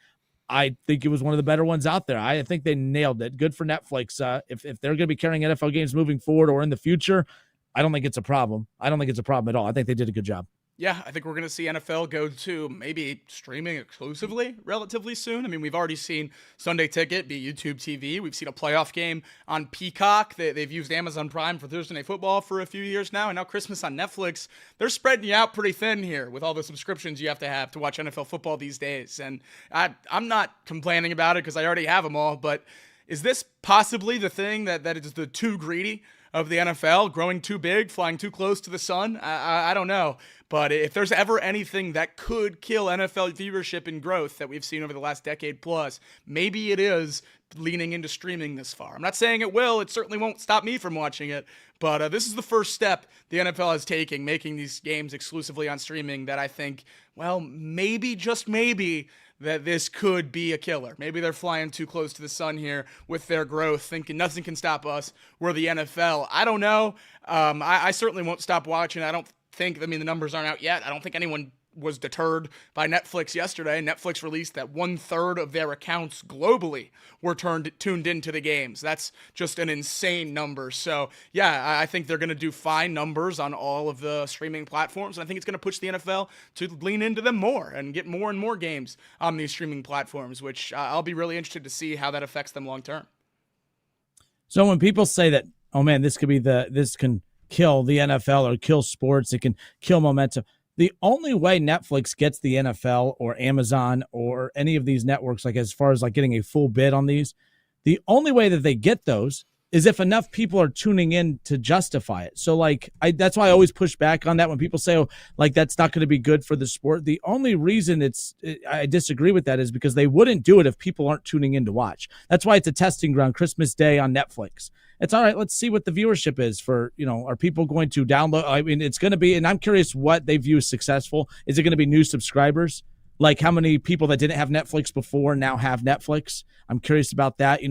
I think it was one of the better ones out there. I think they nailed it. Good for Netflix. If they're going to be carrying NFL games moving forward or in the future, I don't think it's a problem. I don't think it's a problem at all. I think they did a good job. Yeah, I think we're going to see NFL go to maybe streaming exclusively relatively soon. I mean, we've already seen Sunday Ticket be YouTube TV. We've seen a playoff game on Peacock. They've used Amazon Prime for Thursday Night Football for a few years now, and now Christmas on Netflix. They're spreading you out pretty thin here with all the subscriptions you have to watch NFL football these days. And I'm not complaining about it because I already have them all, but is this possibly the thing that is the too greedy of the NFL, growing too big, flying too close to the sun? I don't know. But if there's ever anything that could kill NFL viewership and growth that we've seen over the last decade plus, maybe it is leaning into streaming this far. I'm not saying it will. It certainly won't stop me from watching it. But this is the first step the NFL is taking, making these games exclusively on streaming, that I think, well, maybe, just maybe, that this could be a killer. Maybe they're flying too close to the sun here with their growth, thinking nothing can stop us. We're the NFL. I don't know. I certainly won't stop watching. The numbers aren't out yet. I don't think anyone was deterred by Netflix yesterday. Netflix released that 1/3 of their accounts globally were tuned into the games. That's just an insane number. So, yeah, I think they're going to do fine numbers on all of the streaming platforms. And I think it's going to push the NFL to lean into them more and get more and more games on these streaming platforms, which I'll be really interested to see how that affects them long term. So when people say that, oh man, this can kill the NFL or kill sports, it can kill momentum. The only way Netflix gets the NFL or Amazon or any of these networks, like as far as like getting a full bid on these, the only way that they get those is if enough people are tuning in to justify it. So like, that's why I always push back on that when people say, oh, like that's not going to be good for the sport. The only reason I disagree with that is because they wouldn't do it if people aren't tuning in to watch. That's why it's a testing ground, Christmas Day on Netflix. It's all right. Let's see what the viewership is for, are people going to download? I mean, it's going to be, and I'm curious what they view as successful. Is it going to be new subscribers? Like how many people that didn't have Netflix before now have Netflix? I'm curious about that.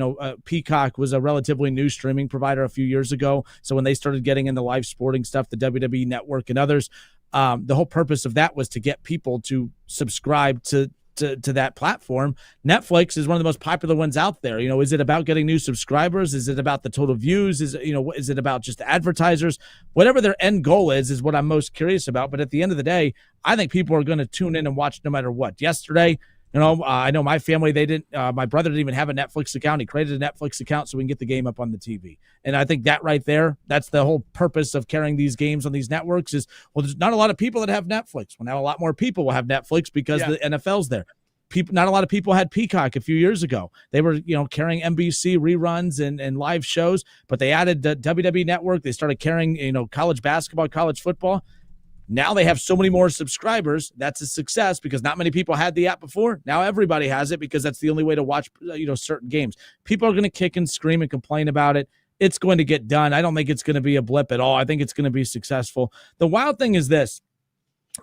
Peacock was a relatively new streaming provider a few years ago. So when they started getting into live sporting stuff, the WWE Network and others, the whole purpose of that was to get people to subscribe to that platform. Netflix is one of the most popular ones out there. Is it about getting new subscribers? Is it about the total views? Is it about just advertisers? Whatever their end goal is what I'm most curious about. But at the end of the day, I think people are going to tune in and watch no matter what. Yesterday, I know my family, my brother didn't even have a Netflix account. He created a Netflix account so we can get the game up on the TV. And I think that right there, that's the whole purpose of carrying these games on these networks is, well, there's not a lot of people that have Netflix. Well, now a lot more people will have Netflix because the NFL's there. Not a lot of people had Peacock a few years ago. They were, carrying NBC reruns and live shows, but they added the WWE Network. They started carrying, college basketball, college football. Now they have so many more subscribers. That's a success because not many people had the app before. Now everybody has it because that's the only way to watch, certain games. People are going to kick and scream and complain about it. It's going to get done. I don't think it's going to be a blip at all. I think it's going to be successful. The wild thing is this.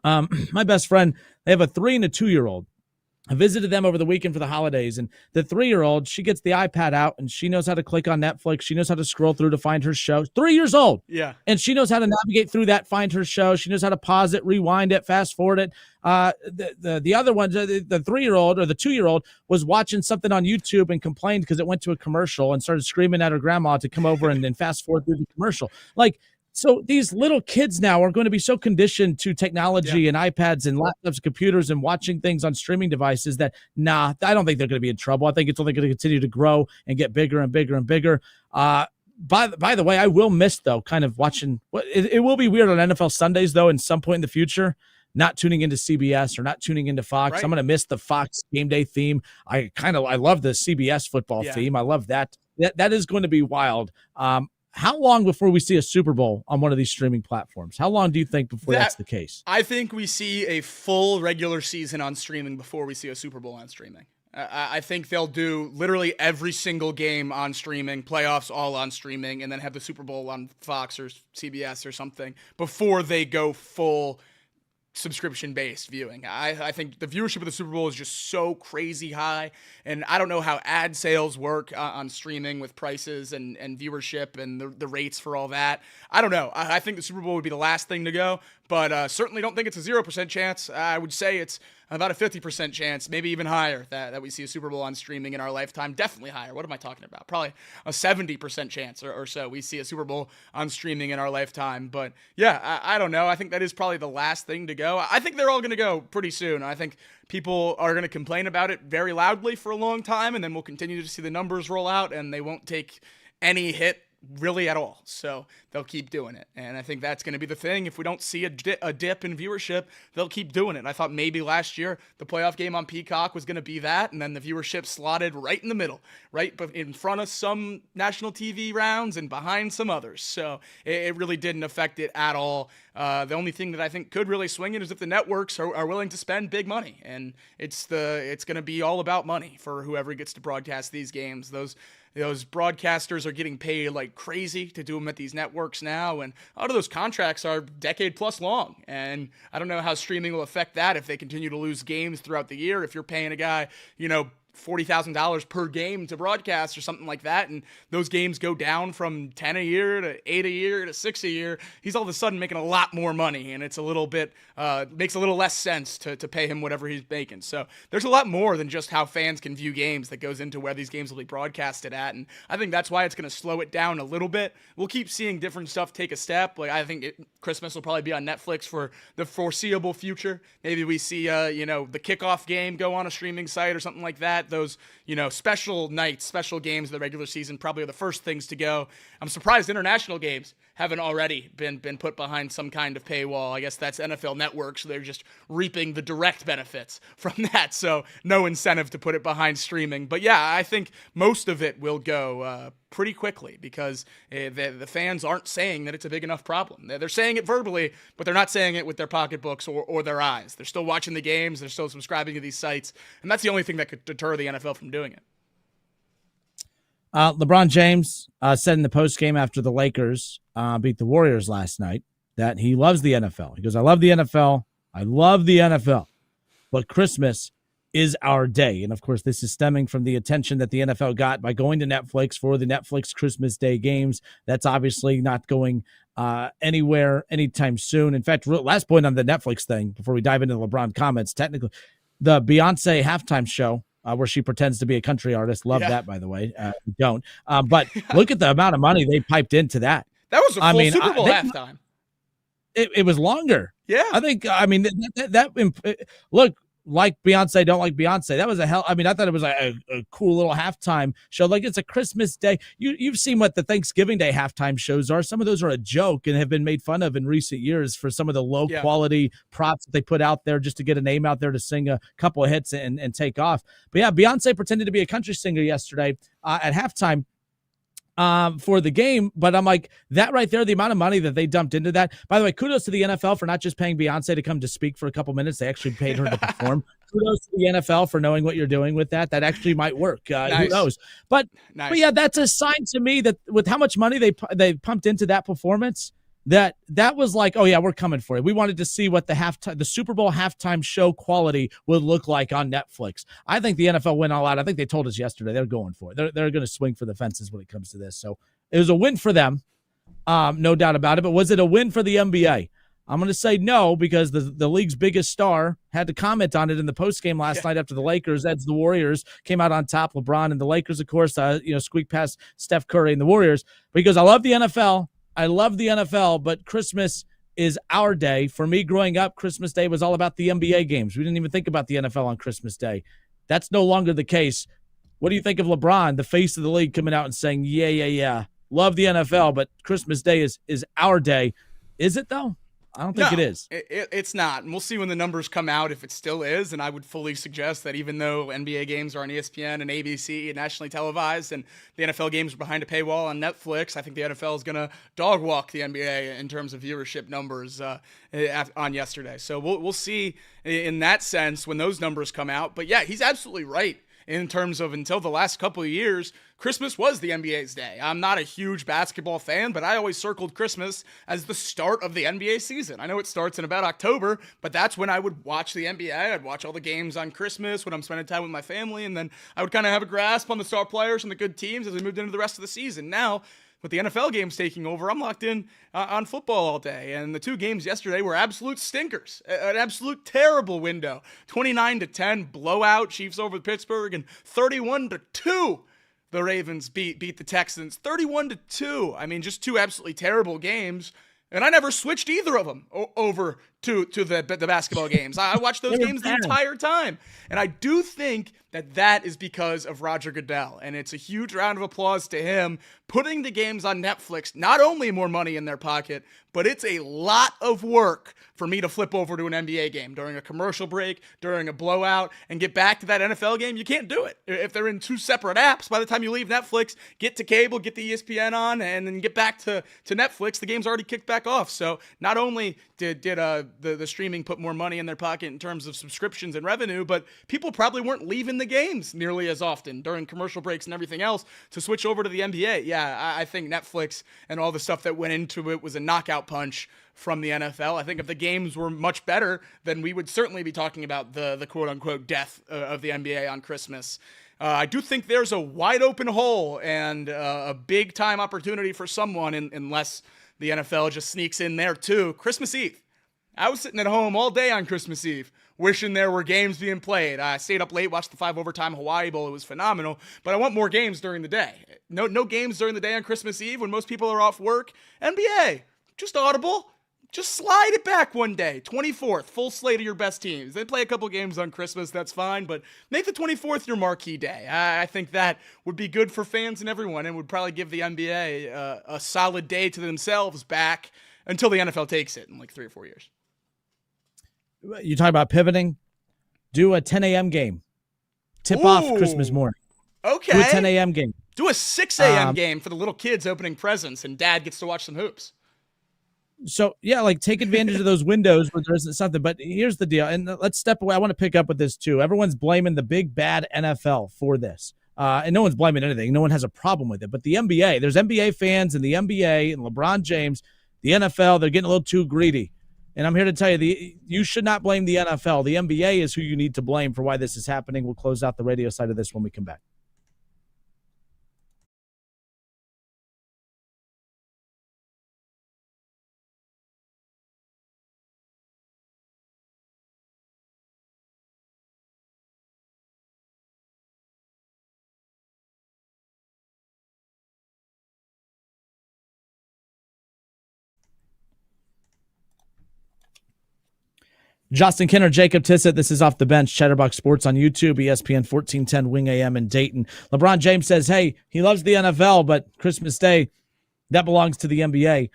My best friend, they have a 3 and a 2-year-old. I visited them over the weekend for the holidays, and the 3-year-old, she gets the iPad out, and she knows how to click on Netflix. She knows how to scroll through to find her show. 3 years old. Yeah. And she knows how to navigate through that, find her show. She knows how to pause it, rewind it, fast forward it. The other one, the 3-year-old or the 2-year-old was watching something on YouTube and complained because it went to a commercial and started screaming at her grandma to come over and then fast forward through the commercial. So these little kids now are going to be so conditioned to technology and iPads and laptops, computers, and watching things on streaming devices that, I don't think they're going to be in trouble. I think it's only going to continue to grow and get bigger and bigger and bigger. By the way, I will miss, though, kind of watching. It will be weird on NFL Sundays, though, in some point in the future, not tuning into CBS or not tuning into Fox. Right. I'm going to miss the Fox game day theme. I love the CBS football theme. I love that. That is going to be wild. How long before we see a Super Bowl on one of these streaming platforms? How long do you think before that's the case? I think we see a full regular season on streaming before we see a Super Bowl on streaming. I think they'll do literally every single game on streaming, playoffs all on streaming, and then have the Super Bowl on Fox or CBS or something before they go full subscription-based viewing. I think the viewership of the Super Bowl is just so crazy high, and I don't know how ad sales work on streaming with prices and viewership and the rates for all that. I don't know. I think the Super Bowl would be the last thing to go, but certainly don't think it's a 0% chance. I would say it's about a 50% chance, maybe even higher, that we see a Super Bowl on streaming in our lifetime. Definitely higher. What am I talking about? Probably a 70% chance or so we see a Super Bowl on streaming in our lifetime. But yeah, I don't know. I think that is probably the last thing to go. I think they're all going to go pretty soon. I think people are going to complain about it very loudly for a long time, and then we'll continue to see the numbers roll out, and they won't take any hit really at all. So they'll keep doing it. And I think that's going to be the thing. If we don't see a dip in viewership, they'll keep doing it. I thought maybe last year the playoff game on Peacock was going to be that, and then the viewership slotted right in the middle, right in front of some national TV rounds and behind some others. So it really didn't affect it at all. The only thing that I think could really swing it is if the networks are willing to spend big money, and it's going to be all about money for whoever gets to broadcast these games. Those broadcasters are getting paid like crazy to do them at these networks now, and a lot of those contracts are decade plus long. And I don't know how streaming will affect that if they continue to lose games throughout the year. If you're paying a guy, $40,000 per game to broadcast or something like that, and those games go down from 10 a year to 8 a year to 6 a year, he's all of a sudden making a lot more money, and it's a little bit makes a little less sense to pay him whatever he's making. So there's a lot more than just how fans can view games that goes into where these games will be broadcasted at, and I think that's why it's going to slow it down a little bit. We'll keep seeing different stuff take a step. Like I think Christmas will probably be on Netflix for the foreseeable future. Maybe we see the kickoff game go on a streaming site or something like that. Those, special nights, special games of the regular season probably are the first things to go. I'm surprised international games haven't already been put behind some kind of paywall. I guess that's NFL Network, so they're just reaping the direct benefits from that. So no incentive to put it behind streaming. But yeah, I think most of it will go pretty quickly because the fans aren't saying that it's a big enough problem. They're saying it verbally, but they're not saying it with their pocketbooks or their eyes. They're still watching the games. They're still subscribing to these sites. And that's the only thing that could deter the NFL from doing it. LeBron James said in the postgame after the Lakers beat the Warriors last night that he loves the NFL. He goes, I love the NFL. I love the NFL. But Christmas is our day. And, of course, this is stemming from the attention that the NFL got by going to Netflix for the Netflix Christmas Day games. That's obviously not going anywhere anytime soon. In fact, last point on the Netflix thing before we dive into the LeBron comments, technically, the Beyonce halftime show where she pretends to be a country artist. Love that, by the way. We don't. But look at the amount of money they piped into that. That was a full Super Bowl halftime. It was longer. Yeah. I think, look, like Beyonce, don't like Beyonce. That was I thought it was a cool little halftime show. Like it's a Christmas Day. You've seen what the Thanksgiving Day halftime shows are. Some of those are a joke and have been made fun of in recent years for some of the low quality props that they put out there just to get a name out there to sing a couple of hits and take off. But yeah, Beyonce pretended to be a country singer yesterday at halftime for the game, but I'm like, that right there, the amount of money that they dumped into that. By the way, kudos to the NFL for not just paying Beyonce to come to speak for a couple minutes. They actually paid her to perform. Kudos to the NFL for knowing what you're doing with that. That actually might work. Nice. Who knows? But yeah, that's a sign to me that with how much money they pumped into that performance, that was like, oh yeah, we're coming for it. We wanted to see what the Super Bowl halftime show quality would look like on Netflix. I think the NFL went all out. I think they told us yesterday they're going for it. They're going to swing for the fences when it comes to this. So it was a win for them, no doubt about it. But was it a win for the NBA? I'm going to say no, because the league's biggest star had to comment on it in the postgame last night after the Lakers edged the Warriors, came out on top. LeBron and the Lakers, of course, squeaked past Steph Curry and the Warriors. Because I love the NFL. I love the NFL, but Christmas is our day. For me, growing up, Christmas Day was all about the NBA games. We didn't even think about the NFL on Christmas Day. That's no longer the case. What do you think of LeBron, the face of the league, coming out and saying, yeah, love the NFL, but Christmas Day is our day? Is it, though? I don't think it is. It's not. And we'll see when the numbers come out if it still is. And I would fully suggest that even though NBA games are on ESPN and ABC and nationally televised, and the NFL games are behind a paywall on Netflix, I think the NFL is going to dog walk the NBA in terms of viewership numbers on yesterday. So we'll see in that sense when those numbers come out. But yeah, he's absolutely right. In terms of until the last couple of years, Christmas was the NBA's day. I'm not a huge basketball fan, but I always circled Christmas as the start of the NBA season. I know it starts in about October, but that's when I would watch the NBA. I'd watch all the games on Christmas when I'm spending time with my family, and then I would kind of have a grasp on the star players and the good teams as we moved into the rest of the season. Now, with the NFL games taking over, I'm locked in on football all day. And the 2 games yesterday were absolute stinkers, an absolute terrible window. 29-10 blowout, Chiefs over Pittsburgh, and 31-2. The Ravens beat the Texans 31-2. I mean, just 2 absolutely terrible games. And I never switched either of them over to the basketball games. I watched those games the entire time. And I do think that is because of Roger Goodell. And it's a huge round of applause to him putting the games on Netflix. Not only more money in their pocket, but it's a lot of work for me to flip over to an NBA game during a commercial break, during a blowout, and get back to that NFL game. You can't do it. If they're in 2 separate apps, by the time you leave Netflix, get to cable, get the ESPN on, and then get back to Netflix, the game's already kicked back off. So not only did the streaming put more money in their pocket in terms of subscriptions and revenue, but people probably weren't leaving the games nearly as often during commercial breaks and everything else to switch over to the NBA. Yeah, I think Netflix and all the stuff that went into it was a knockout punch from the NFL. I think if the games were much better, then we would certainly be talking about the quote-unquote death of the NBA on Christmas. I do think there's a wide open hole and a big-time opportunity for someone, unless the NFL just sneaks in there too. Christmas Eve. I was sitting at home all day on Christmas Eve, wishing there were games being played. I stayed up late, watched the 5 overtime Hawaii Bowl. It was phenomenal, but I want more games during the day. No games during the day on Christmas Eve when most people are off work. NBA, just audible. Just slide it back one day. 24th, full slate of your best teams. They play a couple games on Christmas, that's fine, but make the 24th your marquee day. I think that would be good for fans and everyone, and would probably give the NBA a solid day to themselves back until the NFL takes it in like 3 or 4 years. You talk about pivoting. Do a 10 a.m. game. Tip off Christmas morning. Okay. Do a 10 a.m. game. Do a 6 a.m. game for the little kids opening presents, and dad gets to watch some hoops. So, yeah, like take advantage of those windows where there isn't something. But here's the deal. And let's step away. I want to pick up with this, too. Everyone's blaming the big, bad NFL for this. And no one's blaming anything. No one has a problem with it. But the NBA, there's NBA fans in the NBA and LeBron James, the NFL, they're getting a little too greedy. And I'm here to tell you, you should not blame the NFL. The NBA is who you need to blame for why this is happening. We'll close out the radio side of this when we come back. Justin Kinner, Jacob Tissett. This is Off the Bench, Chatterbox Sports on YouTube, ESPN 1410 Wing AM in Dayton. LeBron James says, hey, he loves the NFL, but Christmas Day, that belongs to the NBA.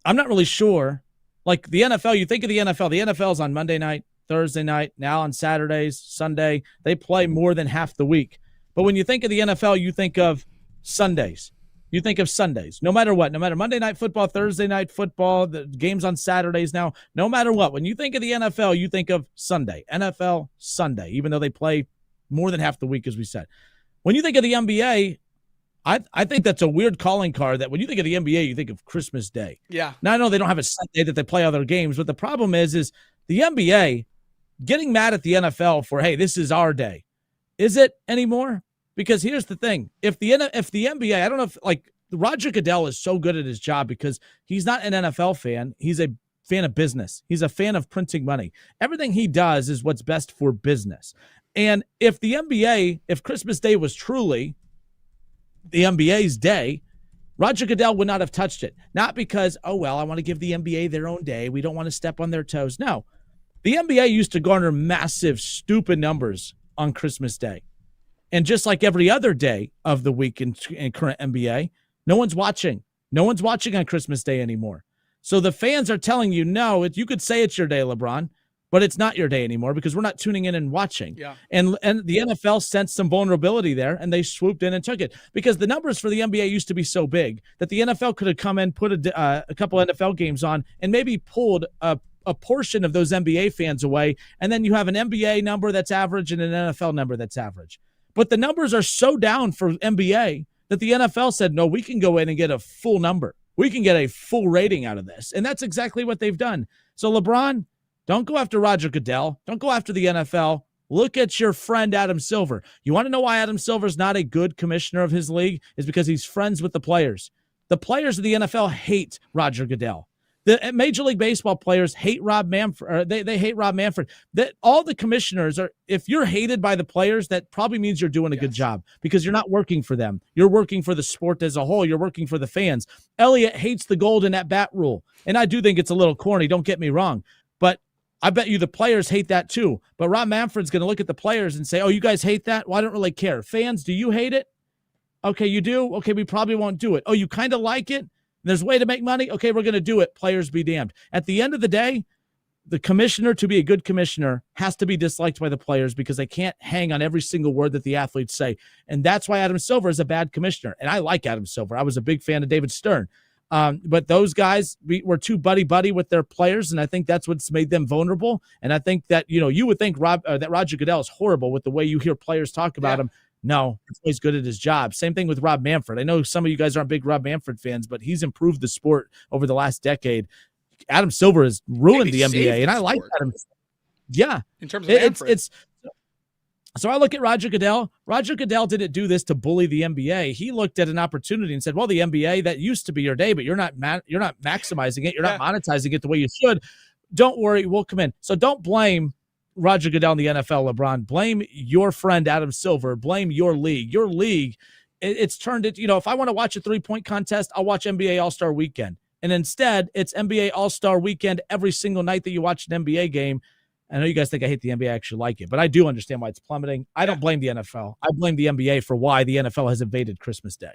I'm not really sure. Like the NFL, you think of the NFL's on Monday night, Thursday night, now on Saturdays, Sunday. They play more than half the week. But when you think of the NFL, you think of Sundays. You think of Sundays, no matter what, no matter Monday night football, Thursday night football, the games on Saturdays now, no matter what. When you think of the NFL, you think of Sunday, NFL Sunday, even though they play more than half the week, as we said. When you think of the NBA, I think that's a weird calling card that when you think of the NBA, you think of Christmas Day. Yeah. Now, I know they don't have a Sunday that they play all their games, but the problem is the NBA getting mad at the NFL for, hey, this is our day. Is it anymore? Because here's the thing. If the NBA, I don't know if, like, Roger Goodell is so good at his job because he's not an NFL fan. He's a fan of business. He's a fan of printing money. Everything he does is what's best for business. And if the NBA, if Christmas Day was truly the NBA's day, Roger Goodell would not have touched it. Not because, oh, well, I want to give the NBA their own day. We don't want to step on their toes. No. The NBA used to garner massive, stupid numbers on Christmas Day. And just like every other day of the week in current NBA, no one's watching. No one's watching on Christmas Day anymore. So the fans are telling you, no, you could say it's your day, LeBron, but it's not your day anymore because we're not tuning in and watching. Yeah. And the NFL sensed some vulnerability there, and they swooped in and took it because the numbers for the NBA used to be so big that the NFL could have come in, put a couple NFL games on, and maybe pulled a portion of those NBA fans away, and then you have an NBA number that's average and an NFL number that's average. But the numbers are so down for NBA that the NFL said, no, we can go in and get a full number. We can get a full rating out of this. And that's exactly what they've done. So LeBron, don't go after Roger Goodell. Don't go after the NFL. Look at your friend Adam Silver. You want to know why Adam Silver's not a good commissioner of his league? Is because he's friends with the players. The players of the NFL hate Roger Goodell. The Major League Baseball players hate Rob Manfred. Or they hate Rob Manfred. That all the commissioners are. If you're hated by the players, that probably means you're doing a good job, because you're not working for them. You're working for the sport as a whole. You're working for the fans. Elliott hates the golden at bat rule, and I do think it's a little corny. Don't get me wrong, but I bet you the players hate that too. But Rob Manfred's going to look at the players and say, "Oh, you guys hate that? Well, I don't really care. Fans, do you hate it? Okay, you do. Okay, we probably won't do it. Oh, you kind of like it? There's a way to make money. Okay, we're going to do it. Players be damned." At the end of the day, the commissioner, to be a good commissioner, has to be disliked by the players, because they can't hang on every single word that the athletes say. And that's why Adam Silver is a bad commissioner. And I like Adam Silver. I was a big fan of David Stern. But those guys were too buddy-buddy with their players, and I think that's what's made them vulnerable. And I think that, you would think that Roger Goodell is horrible with the way you hear players talk about him. No, he's good at his job. Same thing with Rob Manfred. I know some of you guys aren't big Rob Manfred fans, but he's improved the sport over the last decade. Adam Silver has ruined the NBA, and I like Adam. Yeah. In terms of Manfred. So I look at Roger Goodell. Roger Goodell didn't do this to bully the NBA. He looked at an opportunity and said, well, the NBA, that used to be your day, but you're not maximizing it. You're not monetizing it the way you should. Don't worry, we'll come in. So don't blame Roger Goodell in the NFL, LeBron. Blame your friend Adam Silver. Blame your league. Your league, it's turned it, if I want to watch a 3-point contest, I'll watch NBA All-Star Weekend. And instead, it's NBA All-Star Weekend every single night that you watch an NBA game. I know you guys think I hate the NBA. I actually like it, but I do understand why it's plummeting. I don't blame the NFL. I blame the NBA for why the NFL has invaded Christmas Day.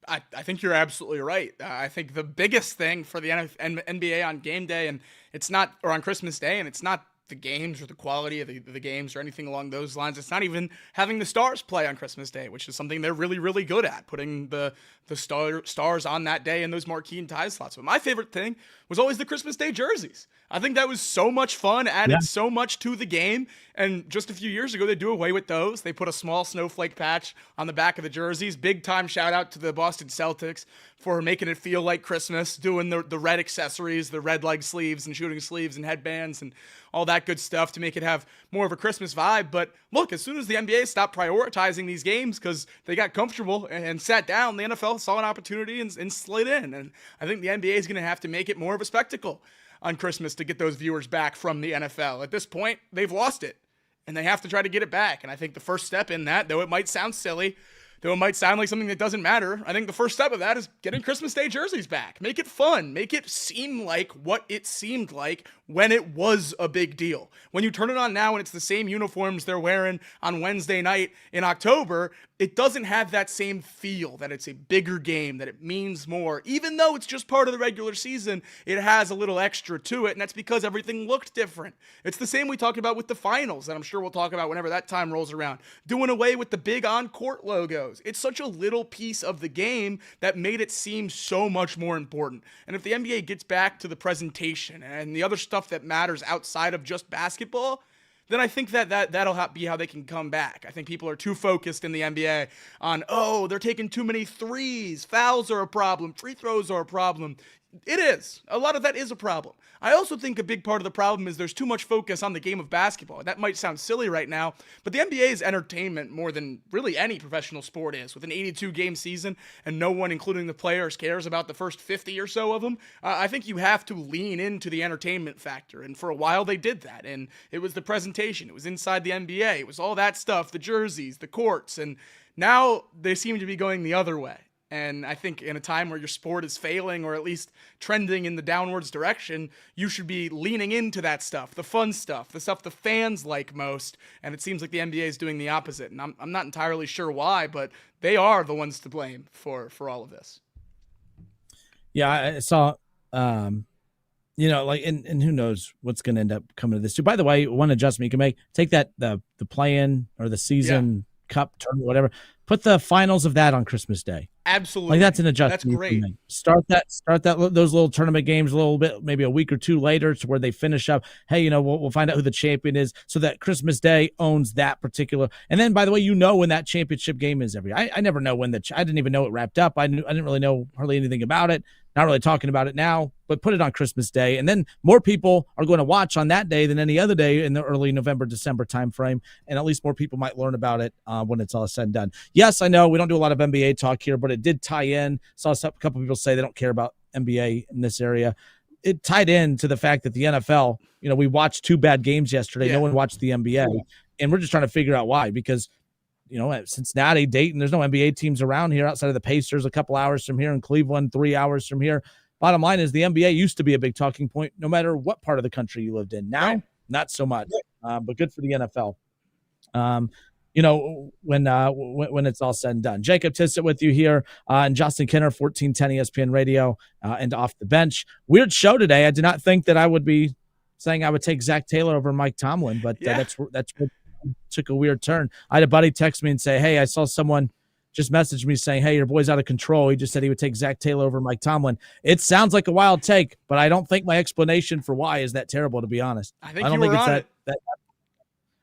I think you're absolutely right. I think the biggest thing for the NBA on game day, and it's not, or on Christmas Day, and it's not the games or the quality of the games or anything along those lines. It's not even having the stars play on Christmas Day, which is something they're really, really good at, putting the stars on that day in those marquee and tie slots. But my favorite thing was always the Christmas Day jerseys. I think that was so much fun, added so much to the game. And just a few years ago, they do away with those. They put a small snowflake patch on the back of the jerseys. Big time shout out to the Boston Celtics for making it feel like Christmas, doing the red accessories, the red leg sleeves and shooting sleeves and headbands and all that good stuff to make it have more of a Christmas vibe. But look, as soon as the NBA stopped prioritizing these games because they got comfortable and sat down, the NFL saw an opportunity and slid in. And I think the NBA is going to have to make it more of a spectacle on Christmas to get those viewers back from the NFL. At this point, they've lost it, and they have to try to get it back. And I think the first step in that, though it might sound silly, though it might sound like something that doesn't matter, I think the first step of that is getting Christmas Day jerseys back. Make it fun. Make it seem like what it seemed like when it was a big deal. When you turn it on now and it's the same uniforms they're wearing on Wednesday night in October, it doesn't have that same feel that it's a bigger game, that it means more. Even though it's just part of the regular season, it has a little extra to it, and that's because everything looked different. It's the same we talked about with the finals, that I'm sure we'll talk about whenever that time rolls around. Doing away with the big on-court logos. It's such a little piece of the game that made it seem so much more important. And if the NBA gets back to the presentation and the other stuff that matters outside of just basketball, then I think that'll be how they can come back. I think people are too focused in the NBA on, they're taking too many threes, fouls are a problem, free throws are a problem. It is. A lot of that is a problem. I also think a big part of the problem is there's too much focus on the game of basketball. That might sound silly right now, but the NBA is entertainment more than really any professional sport is. With an 82-game season and no one, including the players, cares about the first 50 or so of them, I think you have to lean into the entertainment factor. And for a while they did that. And it was the presentation. It was inside the NBA. It was all that stuff, the jerseys, the courts. And now they seem to be going the other way. And I think in a time where your sport is failing or at least trending in the downwards direction, you should be leaning into that stuff, the fun stuff, the stuff the fans like most. And it seems like the NBA is doing the opposite. And I'm not entirely sure why, but they are the ones to blame for all of this. Yeah, I saw, and who knows what's going to end up coming to this too. By the way, one adjustment you can make, take that, the play-in or the season cup tournament, whatever, put the finals of that on Christmas Day. Absolutely. Like that's an adjustment. That's great. Start those little tournament games a little bit, maybe a week or two later, to where they finish up. Hey, we'll find out who the champion is, so that Christmas Day owns that particular. And then, by the way, when that championship game is every. I never know when I didn't even know it wrapped up. I didn't really know hardly anything about it. Not really talking about it now, but put it on Christmas Day. And then more people are going to watch on that day than any other day in the early November, December timeframe. And at least more people might learn about it when it's all said and done. Yes, I know we don't do a lot of NBA talk here, but it did tie in. Saw a couple people say they don't care about NBA in this area. It tied in to the fact that the NFL, we watched 2 bad games yesterday. Yeah. No one watched the NBA. And we're just trying to figure out why, because, at Cincinnati, Dayton, there's no NBA teams around here outside of the Pacers a couple hours from here, and Cleveland 3 hours from here. Bottom line is the NBA used to be a big talking point no matter what part of the country you lived in. Now, not so much, but good for the NFL. When it's all said and done. Jacob Tissett with you here, and Justin Kinner, 1410 ESPN Radio, and Off the Bench. Weird show today. I did not think that I would be saying I would take Zach Taylor over Mike Tomlin, but that's what took a weird turn. I had a buddy text me and say, hey, I saw someone just messaged me saying, hey, your boy's out of control. He just said he would take Zach Taylor over Mike Tomlin. It sounds like a wild take, but I don't think my explanation for why is that terrible, to be honest. I don't think it's that.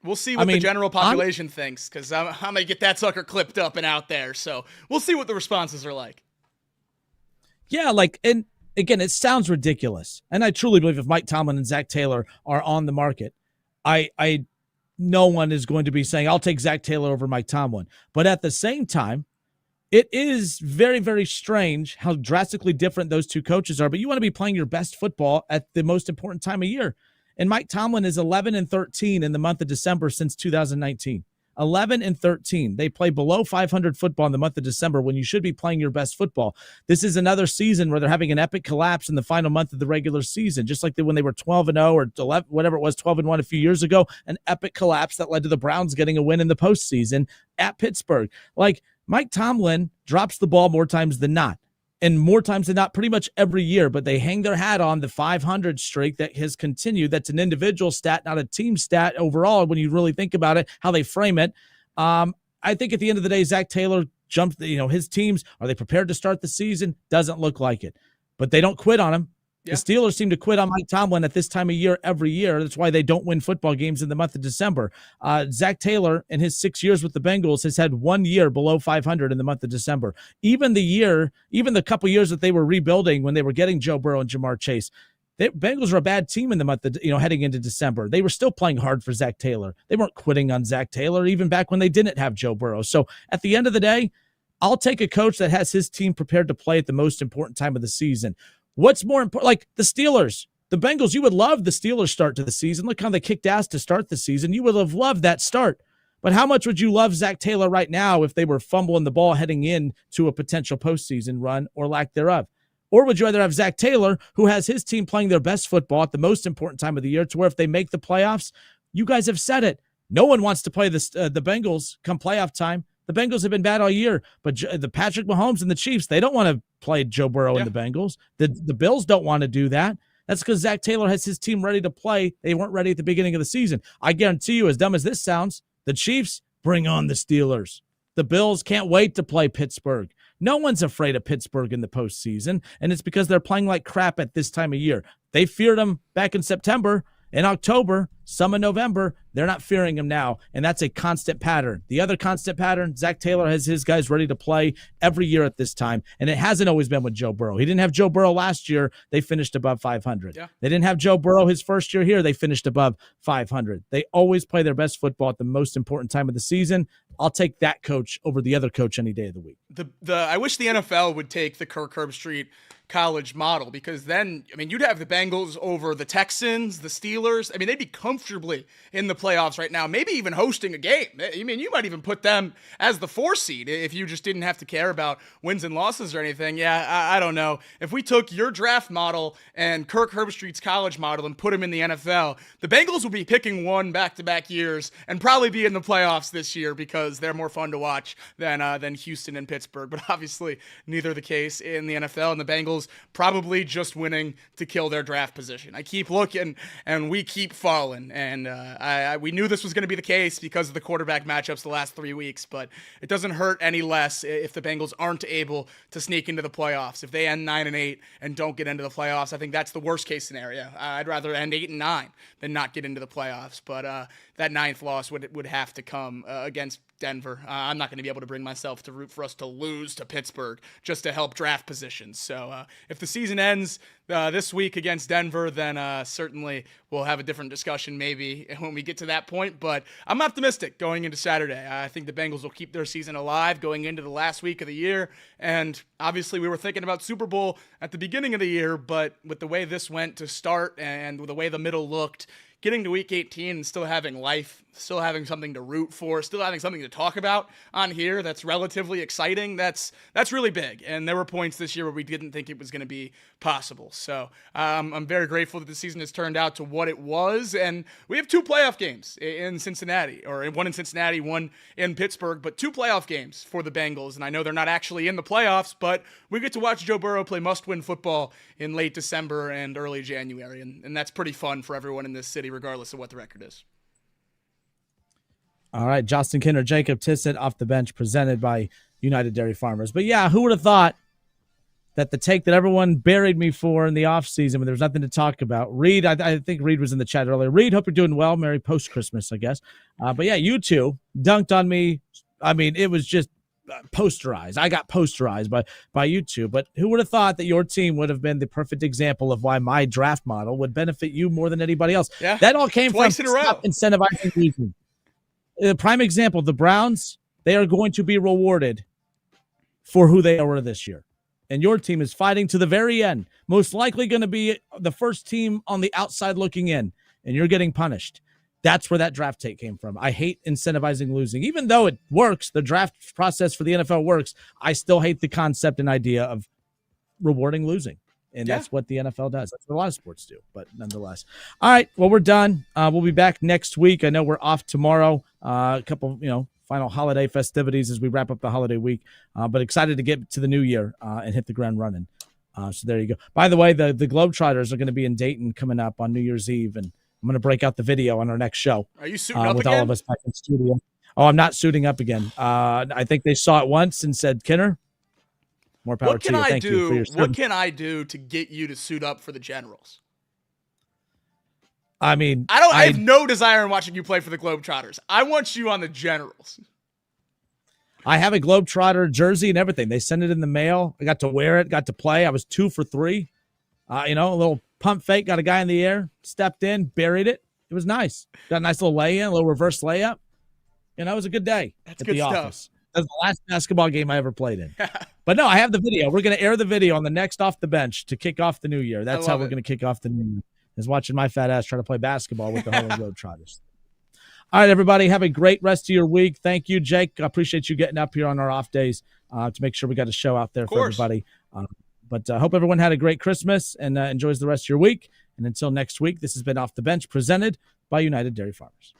We'll see what the general population thinks, because I'm going to get that sucker clipped up and out there. So we'll see what the responses are like. Yeah, and again, it sounds ridiculous. And I truly believe if Mike Tomlin and Zach Taylor are on the market, no one is going to be saying, I'll take Zach Taylor over Mike Tomlin. But at the same time, it is very, very strange how drastically different those two coaches are. But you want to be playing your best football at the most important time of year. And Mike Tomlin is 11-13 in the month of December since 2019. 11-13. They play below 500 football in the month of December when you should be playing your best football. This is another season where they're having an epic collapse in the final month of the regular season, just like when they were 12-0 or 11, whatever it was, 12-1 a few years ago, an epic collapse that led to the Browns getting a win in the postseason at Pittsburgh. Mike Tomlin drops the ball more times than not. And more times than not, pretty much every year, but they hang their hat on the 500 streak that has continued. That's an individual stat, not a team stat overall, when you really think about it, how they frame it. I think at the end of the day, Zach Taylor jumped, his teams, are they prepared to start the season? Doesn't look like it. But they don't quit on him. Yeah. The Steelers seem to quit on Mike Tomlin at this time of year every year. That's why they don't win football games in the month of December. Zach Taylor, in his 6 years with the Bengals, has had 1 year below 500 in the month of December. Even the couple years that they were rebuilding when they were getting Joe Burrow and Jamar Chase, the Bengals were a bad team in the month of, heading into December. They were still playing hard for Zach Taylor. They weren't quitting on Zach Taylor, even back when they didn't have Joe Burrow. So at the end of the day, I'll take a coach that has his team prepared to play at the most important time of the season. What's more important? Like the Steelers, the Bengals, you would love the Steelers start to the season. Look how they kicked ass to start the season. You would have loved that start. But how much would you love Zach Taylor right now if they were fumbling the ball heading in to a potential postseason run or lack thereof? Or would you rather have Zach Taylor, who has his team playing their best football at the most important time of the year, to where if they make the playoffs, you guys have said it. No one wants to play the Bengals come playoff time. The Bengals have been bad all year, but the Patrick Mahomes and the Chiefs, they don't want to play Joe Burrow and the Bengals. The Bills don't want to do that. That's because Zach Taylor has his team ready to play. They weren't ready at the beginning of the season. I guarantee you, as dumb as this sounds, the Chiefs, bring on the Steelers. The Bills can't wait to play Pittsburgh. No one's afraid of Pittsburgh in the postseason, and it's because they're playing like crap at this time of year. They feared them back in September. In October, some in November, they're not fearing him now, and that's a constant pattern. The other constant pattern, Zach Taylor has his guys ready to play every year at this time, and it hasn't always been with Joe Burrow. He didn't have Joe Burrow last year. They finished above 500. Yeah. They didn't have Joe Burrow his first year here. They finished above 500. They always play their best football at the most important time of the season. I'll take that coach over the other coach any day of the week. I wish the NFL would take the Kirk Herbstreit college model, because then, you'd have the Bengals over the Texans, the Steelers. They'd be comfortably in the playoffs right now, maybe even hosting a game. You might even put them as the 4 seed if you just didn't have to care about wins and losses or anything. I don't know. If we took your draft model and Kirk Herbstreit's college model and put him in the NFL, the Bengals would be picking one back-to-back years and probably be in the playoffs this year because they're more fun to watch than Houston and Pittsburgh. But obviously, neither the case in the NFL, and the Bengals probably just winning to kill their draft position. I keep looking, and we keep falling. And we knew this was going to be the case because of the quarterback matchups the last 3 weeks, but it doesn't hurt any less if the Bengals aren't able to sneak into the playoffs. If they end 9-8 and don't get into the playoffs, I think that's the worst case scenario. I'd rather end 8-9 than not get into the playoffs. But that 9th loss would have to come against Denver. I'm not going to be able to bring myself to root for us to lose to Pittsburgh just to help draft positions. So if the season ends this week against Denver, then certainly we'll have a different discussion maybe when we get to that point. But I'm optimistic going into Saturday. I think the Bengals will keep their season alive going into the last week of the year. And obviously we were thinking about Super Bowl at the beginning of the year, but with the way this went to start and with the way the middle looked, getting to week 18 and still having life, still having something to root for, still having something to talk about on here that's relatively exciting, that's really big. And there were points this year where we didn't think it was going to be possible. So I'm very grateful that the season has turned out to what it was. And we have 2 playoff games in Cincinnati, or one in Cincinnati, one in Pittsburgh, but 2 playoff games for the Bengals. And I know they're not actually in the playoffs, but we get to watch Joe Burrow play must-win football in late December and early January. And that's pretty fun for everyone in this city, regardless of what the record is. All right, Justin Kinner, Jacob Tissett off the bench, presented by United Dairy Farmers. But yeah, who would have thought that the take that everyone buried me for in the offseason when there was nothing to talk about? Reed, I think Reed was in the chat earlier. Reed, hope you're doing well. Merry post-Christmas, I guess. But yeah, you two dunked on me. I mean, it was just posterized. I got posterized by you two. But who would have thought that your team would have been the perfect example of why my draft model would benefit you more than anybody else? Yeah, that all came twice from in a row. stop incentivizing losing. Prime example, the Browns, they are going to be rewarded for who they were this year. And your team is fighting to the very end. Most likely going to be the first team on the outside looking in, and you're getting punished. That's where that draft take came from. I hate incentivizing losing. Even though it works, the draft process for the NFL works, I still hate the concept and idea of rewarding losing. And that's what the NFL does. That's what a lot of sports do, but nonetheless. All right, well, we're done. We'll be back next week. I know we're off tomorrow. A couple, final holiday festivities as we wrap up the holiday week. But excited to get to the new year and hit the ground running. So there you go. By the way, the Globetrotters are going to be in Dayton coming up on New Year's Eve, and I'm going to break out the video on our next show. Are you suiting up with again? all of us back in studio. Oh, I'm not suiting up again. I think they saw it once and said, Kinner, more power to you. Thank you for your service. What can I do to get you to suit up for the Generals? I mean, I have no desire in watching you play for the Globetrotters. I want you on the Generals. I have a Globetrotter jersey and everything. They sent it in the mail. I got to wear it, got to play. I was 2 for 3. A little pump fake, got a guy in the air, stepped in, buried it. It was nice. Got a nice little lay-in, a little reverse layup. It was a good day at the office. That was the last basketball game I ever played in. But no, I have the video. We're going to air the video on the next Off the Bench to kick off the new year. That's how we're going to kick off the new year, is watching my fat ass try to play basketball with the Harlem Globetrotters. All right, everybody, have a great rest of your week. Thank you, Jake. I appreciate you getting up here on our off days to make sure we got a show out there for everybody. But I hope everyone had a great Christmas and enjoys the rest of your week. And until next week, this has been Off the Bench, presented by United Dairy Farmers.